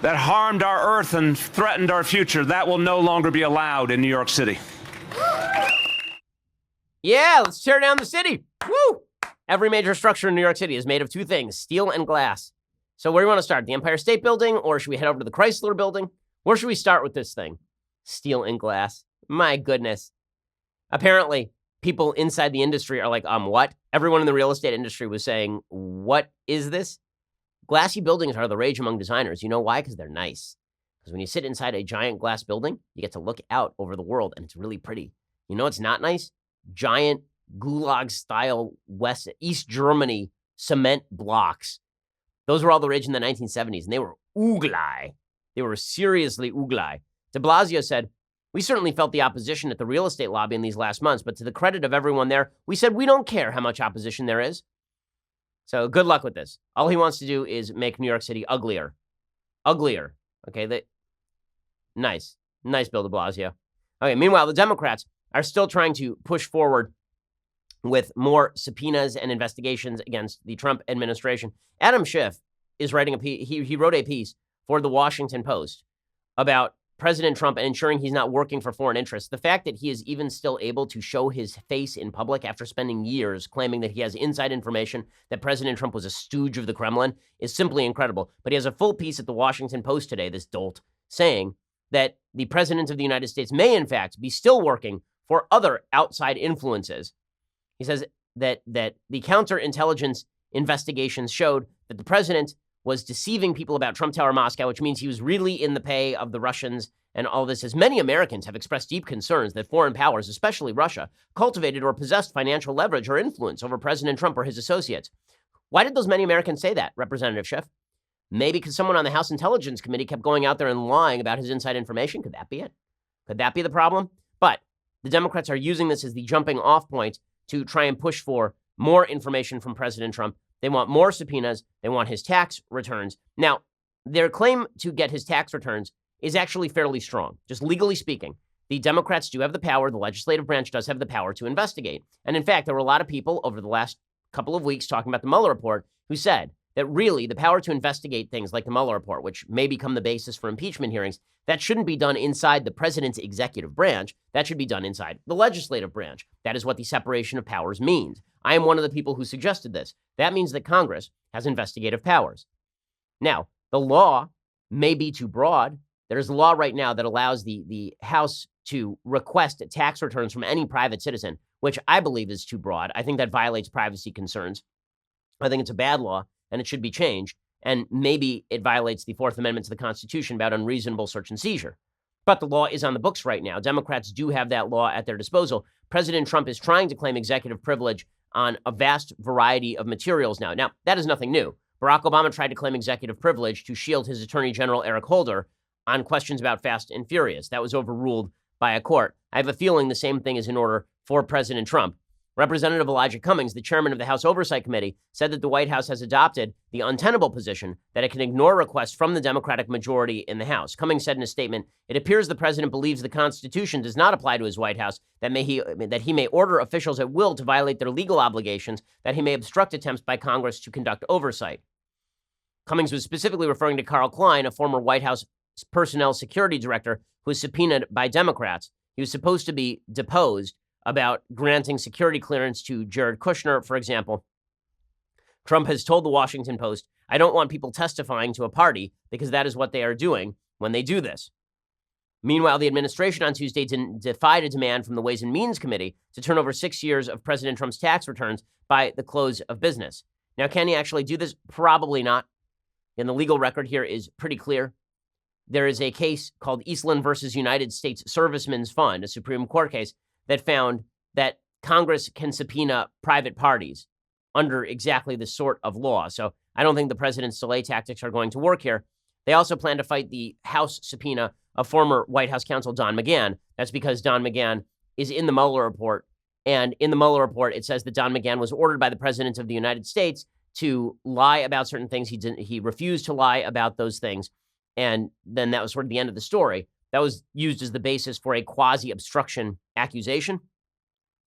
that harmed our earth and threatened our future, that will no longer be allowed in New York City. Yeah, let's tear down the city. Woo! Every major structure in New York City is made of two things, steel and glass. So where do you want to start? The Empire State Building, or should we head over to the Chrysler Building? Where should we start with this thing? Steel and glass. My goodness. Apparently, people inside the industry are like, what? Everyone in the real estate industry was saying, what is this? Glassy buildings are the rage among designers. You know why? Because they're nice. Because when you sit inside a giant glass building, you get to look out over the world, and it's really pretty. You know what's not nice? Giant gulag-style East Germany cement blocks. Those were all the rage in the 1970s, and they were ooglai. They were seriously ooglai. De Blasio said, we certainly felt the opposition at the real estate lobby in these last months, but to the credit of everyone there, we said we don't care how much opposition there is. So good luck with this. All he wants to do is make New York City uglier. Uglier. Okay, nice. Nice, Bill de Blasio. Okay, meanwhile, the Democrats are still trying to push forward with more subpoenas and investigations against the Trump administration. Adam Schiff is writing a piece. He wrote a piece for the Washington Post about President Trump and ensuring he's not working for foreign interests. The fact that he is even still able to show his face in public after spending years claiming that he has inside information that President Trump was a stooge of the Kremlin is simply incredible. But he has a full piece at the Washington Post today, this dolt, saying that the President of the United States may, in fact, be still working for other outside influences. He says that the counterintelligence investigations showed that the president was deceiving people about Trump Tower Moscow, which means he was really in the pay of the Russians and all this, as many Americans have expressed deep concerns that foreign powers, especially Russia, cultivated or possessed financial leverage or influence over President Trump or his associates. Why did those many Americans say that, Representative Schiff? Maybe because someone on the House Intelligence Committee kept going out there and lying about his inside information. Could that be it? Could that be the problem? But the Democrats are using this as the jumping off point to try and push for more information from President Trump. They want more subpoenas. They want his tax returns. Now, their claim to get his tax returns is actually fairly strong, just legally speaking. the Democrats do have the power, the legislative branch does have the power to investigate. And in fact, there were a lot of people over the last couple of weeks talking about the Mueller report who said that really the power to investigate things like the Mueller report, which may become the basis for impeachment hearings, that shouldn't be done inside the president's executive branch. That should be done inside the legislative branch. That is what the separation of powers means. I am one of the people who suggested this. That means that Congress has investigative powers. Now, the law may be too broad. There's a law right now that allows the House to request tax returns from any private citizen, which I believe is too broad. I think that violates privacy concerns. I think it's a bad law, and it should be changed. And maybe it violates the Fourth Amendment to the Constitution about unreasonable search and seizure. But the law is on the books right now. Democrats do have that law at their disposal. President Trump is trying to claim executive privilege on a vast variety of materials now. Now, that is nothing new. Barack Obama tried to claim executive privilege to shield his Attorney General Eric Holder on questions about Fast and Furious. That was overruled by a court. I have a feeling the same thing is in order for President Trump. Representative Elijah Cummings, the chairman of the House Oversight Committee, said that the White House has adopted the untenable position that it can ignore requests from the Democratic majority in the House. Cummings said in a statement, "It appears the president believes the Constitution does not apply to his White House, that he may order officials at will to violate their legal obligations, that he may obstruct attempts by Congress to conduct oversight." Cummings was specifically referring to Carl Klein, a former White House personnel security director who was subpoenaed by Democrats. He was supposed to be deposed about granting security clearance to Jared Kushner, for example. Trump has told the Washington Post, "I don't want people testifying to a party because that is what they are doing when they do this." Meanwhile, the administration on Tuesday defied a demand from the Ways and Means Committee to turn over 6 years of President Trump's tax returns by the close of business. Now, can he actually do this? Probably not. And the legal record here is pretty clear. There is a case called Eastland versus United States Servicemen's Fund, a Supreme Court case, that found that Congress can subpoena private parties under exactly this sort of law. So I don't think the president's delay tactics are going to work here. They also plan to fight the House subpoena of former White House counsel Don McGahn. That's because Don McGahn is in the Mueller report. And in the Mueller report, it says that Don McGahn was ordered by the president of the United States to lie about certain things. He refused to lie about those things. And then that was sort of the end of the story. That was used as the basis for a quasi-obstruction accusation.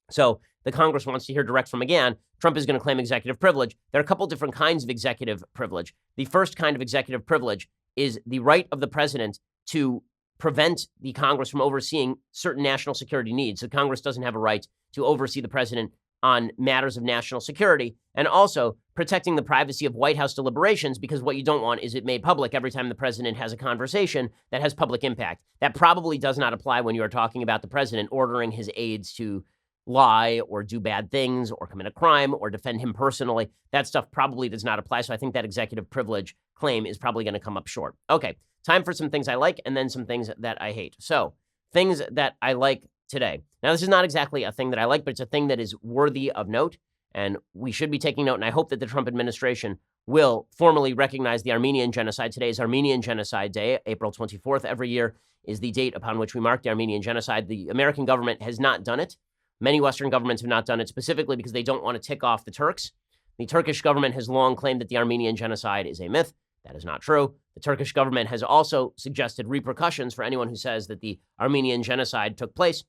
So the Congress wants to hear direct from McGahn. Trump is going to claim executive privilege. There are a couple different kinds of executive privilege. The first kind of executive privilege is the right of the president to prevent the Congress from overseeing certain national security needs. So Congress doesn't have a right to oversee the president on matters of national security, and also protecting the privacy of White House deliberations, because what you don't want is it made public every time the president has a conversation that has public impact. That probably does not apply when you are talking about the president ordering his aides to lie or do bad things or commit a crime or defend him personally. That stuff probably does not apply. So I think that executive privilege claim is probably going to come up short. Okay, time for some things I like and then some things that I hate. So things that I like today. Now, this is not exactly a thing that I like, but it's a thing that is worthy of note, and we should be taking note. And I hope that the Trump administration will formally recognize the Armenian Genocide. Today is Armenian Genocide Day. April 24th every year is the date upon which we mark the Armenian Genocide. The American government has not done it. Many Western governments have not done it, specifically because they don't want to tick off the Turks. The Turkish government has long claimed that the Armenian Genocide is a myth. That is not true. The Turkish government has also suggested repercussions for anyone who says that the Armenian Genocide took place.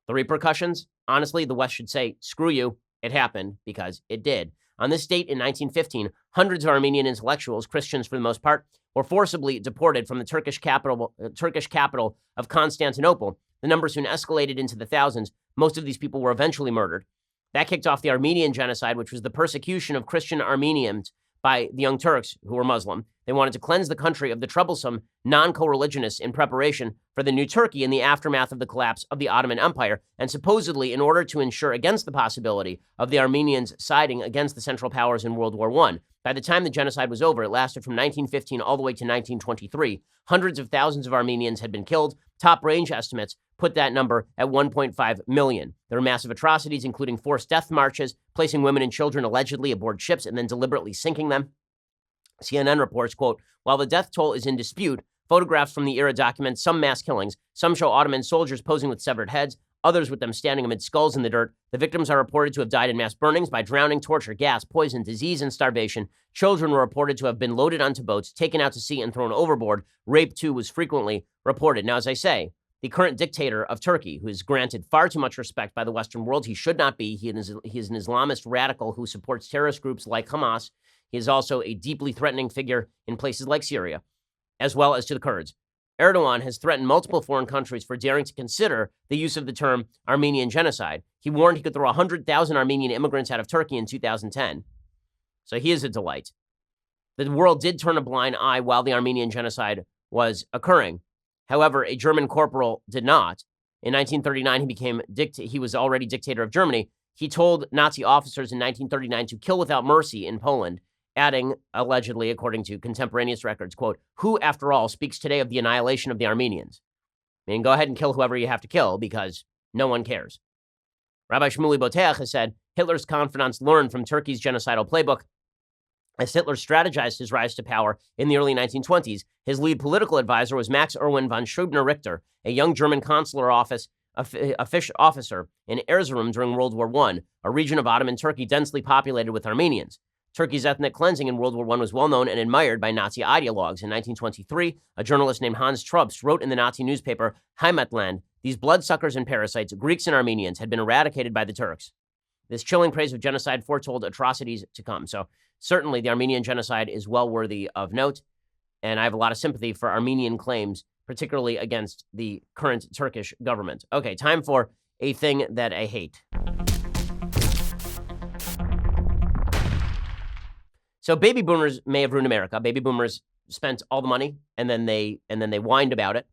The repercussions, honestly, the West should say, screw you, it happened, because it did. On this date in 1915, hundreds of Armenian intellectuals, Christians for the most part, were forcibly deported from the Turkish capital of Constantinople. The number soon escalated into the thousands. Most of these people were eventually murdered. That kicked off the Armenian Genocide, which was the persecution of Christian Armenians by the Young Turks, who were Muslim. They wanted to cleanse the country of the troublesome non-co-religionists in preparation for the new Turkey in the aftermath of the collapse of the Ottoman Empire, and supposedly in order to ensure against the possibility of the Armenians siding against the Central Powers in World War I. By the time the genocide was over, it lasted from 1915 all the way to 1923. Hundreds of thousands of Armenians had been killed. Top-range estimates put that number at 1.5 million. There were massive atrocities, including forced death marches, placing women and children allegedly aboard ships and then deliberately sinking them. CNN reports, quote, while the death toll is in dispute, photographs from the era document some mass killings. Some show Ottoman soldiers posing with severed heads, others with them standing amid skulls in the dirt. The victims are reported to have died in mass burnings by drowning, torture, gas, poison, disease, and starvation. Children were reported to have been loaded onto boats, taken out to sea, and thrown overboard. Rape, too, was frequently reported. Now, as I say, the current dictator of Turkey, who is granted far too much respect by the Western world. He should not be. He is an Islamist radical who supports terrorist groups like Hamas. He is also a deeply threatening figure in places like Syria, as well as to the Kurds. Erdogan has threatened multiple foreign countries for daring to consider the use of the term Armenian Genocide. He warned he could throw 100,000 Armenian immigrants out of Turkey in 2010. So he is a delight. The world did turn a blind eye while the Armenian Genocide was occurring. However, a German corporal did not. In 1939, he was already dictator of Germany. He told Nazi officers in 1939 to kill without mercy in Poland, adding, allegedly, according to contemporaneous records, quote, "Who, after all, speaks today of the annihilation of the Armenians?" I mean, go ahead and kill whoever you have to kill because no one cares. Rabbi Shmuley Boteach has said, Hitler's confidants learned from Turkey's genocidal playbook. As Hitler strategized his rise to power in the early 1920s, his lead political advisor was Max Erwin von Schröbner-Richter, a young German consular officer in Erzurum during World War I, a region of Ottoman Turkey densely populated with Armenians. Turkey's ethnic cleansing in World War I was well known and admired by Nazi ideologues. In 1923, a journalist named Hans Trubst wrote in the Nazi newspaper Heimatland, "These bloodsuckers and parasites, Greeks and Armenians, had been eradicated by the Turks." This chilling praise of genocide foretold atrocities to come. So certainly the Armenian genocide is well worthy of note, and I have a lot of sympathy for Armenian claims, particularly against the current Turkish government. Okay, time for a thing that I hate. So baby boomers may have ruined America. Baby boomers spent all the money, and then they whined about it,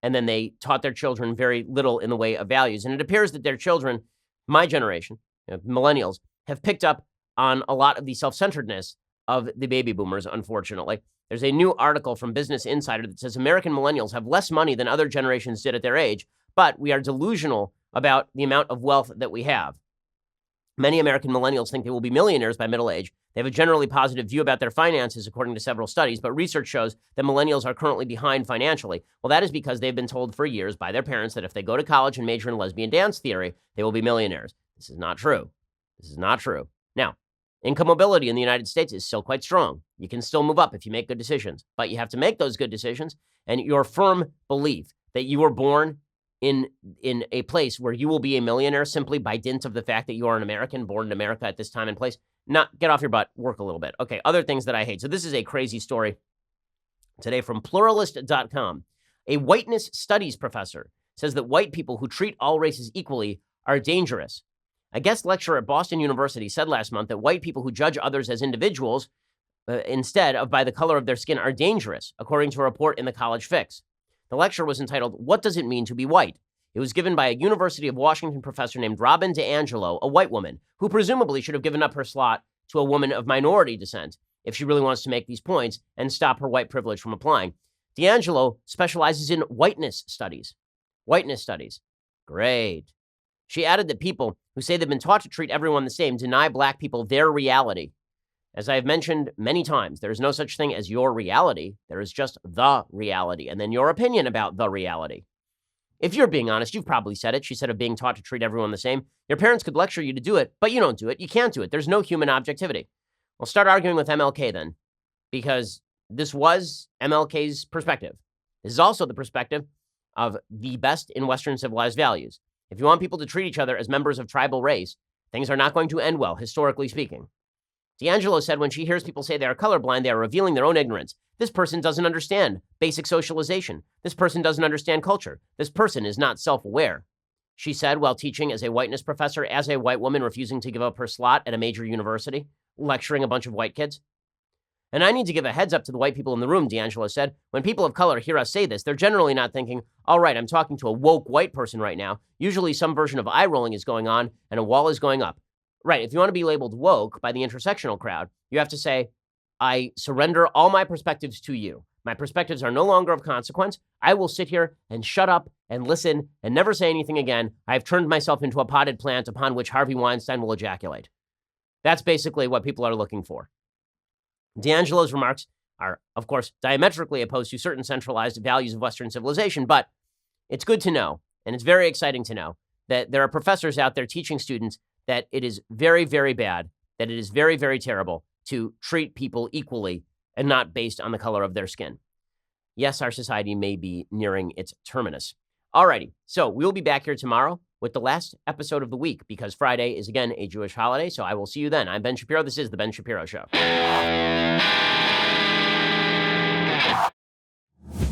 and then they taught their children very little in the way of values. And it appears that their children, my generation, millennials, have picked up on a lot of the self-centeredness of the baby boomers, unfortunately. There's a new article from Business Insider that says American millennials have less money than other generations did at their age, but we are delusional about the amount of wealth that we have. Many American millennials think they will be millionaires by middle age. They have a generally positive view about their finances, according to several studies, but research shows that millennials are currently behind financially. Well, that is because they've been told for years by their parents that if they go to college and major in lesbian dance theory, they will be millionaires. This is not true. This is not true. Now, income mobility in the United States is still quite strong. You can still move up if you make good decisions, but you have to make those good decisions, and your firm belief that you were born in a place where you will be a millionaire simply by dint of the fact that you are an American born in America at this time and place. Not get off your butt, work a little bit. Okay, other things that I hate. So this is a crazy story today from pluralist.com. A whiteness studies professor says that white people who treat all races equally are dangerous. A guest lecturer at Boston University said last month that white people who judge others as individuals instead of by the color of their skin are dangerous, according to a report in the College Fix. The lecture was entitled, "What Does It Mean to Be White?" It was given by a University of Washington professor named Robin DiAngelo, a white woman, who presumably should have given up her slot to a woman of minority descent if she really wants to make these points and stop her white privilege from applying. DiAngelo specializes in whiteness studies. Whiteness studies. Great. She added that people who say they've been taught to treat everyone the same deny black people their reality. As I have mentioned many times, there is no such thing as your reality. There is just the reality, and then your opinion about the reality. If you're being honest, you've probably said it. She said of being taught to treat everyone the same. Your parents could lecture you to do it, but you don't do it. You can't do it. There's no human objectivity. Well, start arguing with MLK then, because this was MLK's perspective. This is also the perspective of the best in Western civilized values. If you want people to treat each other as members of tribal race, things are not going to end well, historically speaking. DiAngelo said when she hears people say they are colorblind, they are revealing their own ignorance. This person doesn't understand basic socialization. This person doesn't understand culture. This person is not self-aware. She said while teaching as a whiteness professor, as a white woman refusing to give up her slot at a major university, lecturing a bunch of white kids. And I need to give a heads up to the white people in the room, DiAngelo said. When people of color hear us say this, they're generally not thinking, all right, I'm talking to a woke white person right now. Usually some version of eye rolling is going on and a wall is going up. Right, if you want to be labeled woke by the intersectional crowd, you have to say, I surrender all my perspectives to you. My perspectives are no longer of consequence. I will sit here and shut up and listen and never say anything again. I have turned myself into a potted plant upon which Harvey Weinstein will ejaculate. That's basically what people are looking for. DiAngelo's remarks are, of course, diametrically opposed to certain centralized values of Western civilization, but it's good to know, and it's very exciting to know, that there are professors out there teaching students that it is very, very bad, that it is very, very terrible to treat people equally and not based on the color of their skin. Yes, our society may be nearing its terminus. Alrighty, so we'll be back here tomorrow with the last episode of the week because Friday is again a Jewish holiday, so I will see you then. I'm Ben Shapiro. This is The Ben Shapiro Show.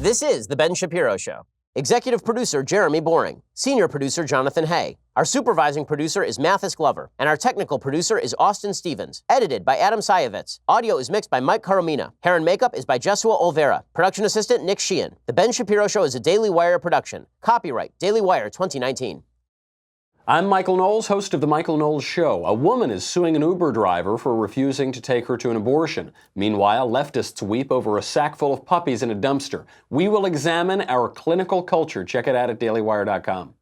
This is The Ben Shapiro Show. Executive producer Jeremy Boring. Senior producer Jonathan Hay. Our supervising producer is Mathis Glover. And our technical producer is Austin Stevens. Edited by Adam Sayevitz. Audio is mixed by Mike Caromina. Hair and makeup is by Jesua Olvera. Production assistant Nick Sheehan. The Ben Shapiro Show is a Daily Wire production. Copyright Daily Wire 2019. I'm Michael Knowles, host of The Michael Knowles Show. A woman is suing an Uber driver for refusing to take her to an abortion. Meanwhile, leftists weep over a sack full of puppies in a dumpster. We will examine our clinical culture. Check it out at dailywire.com.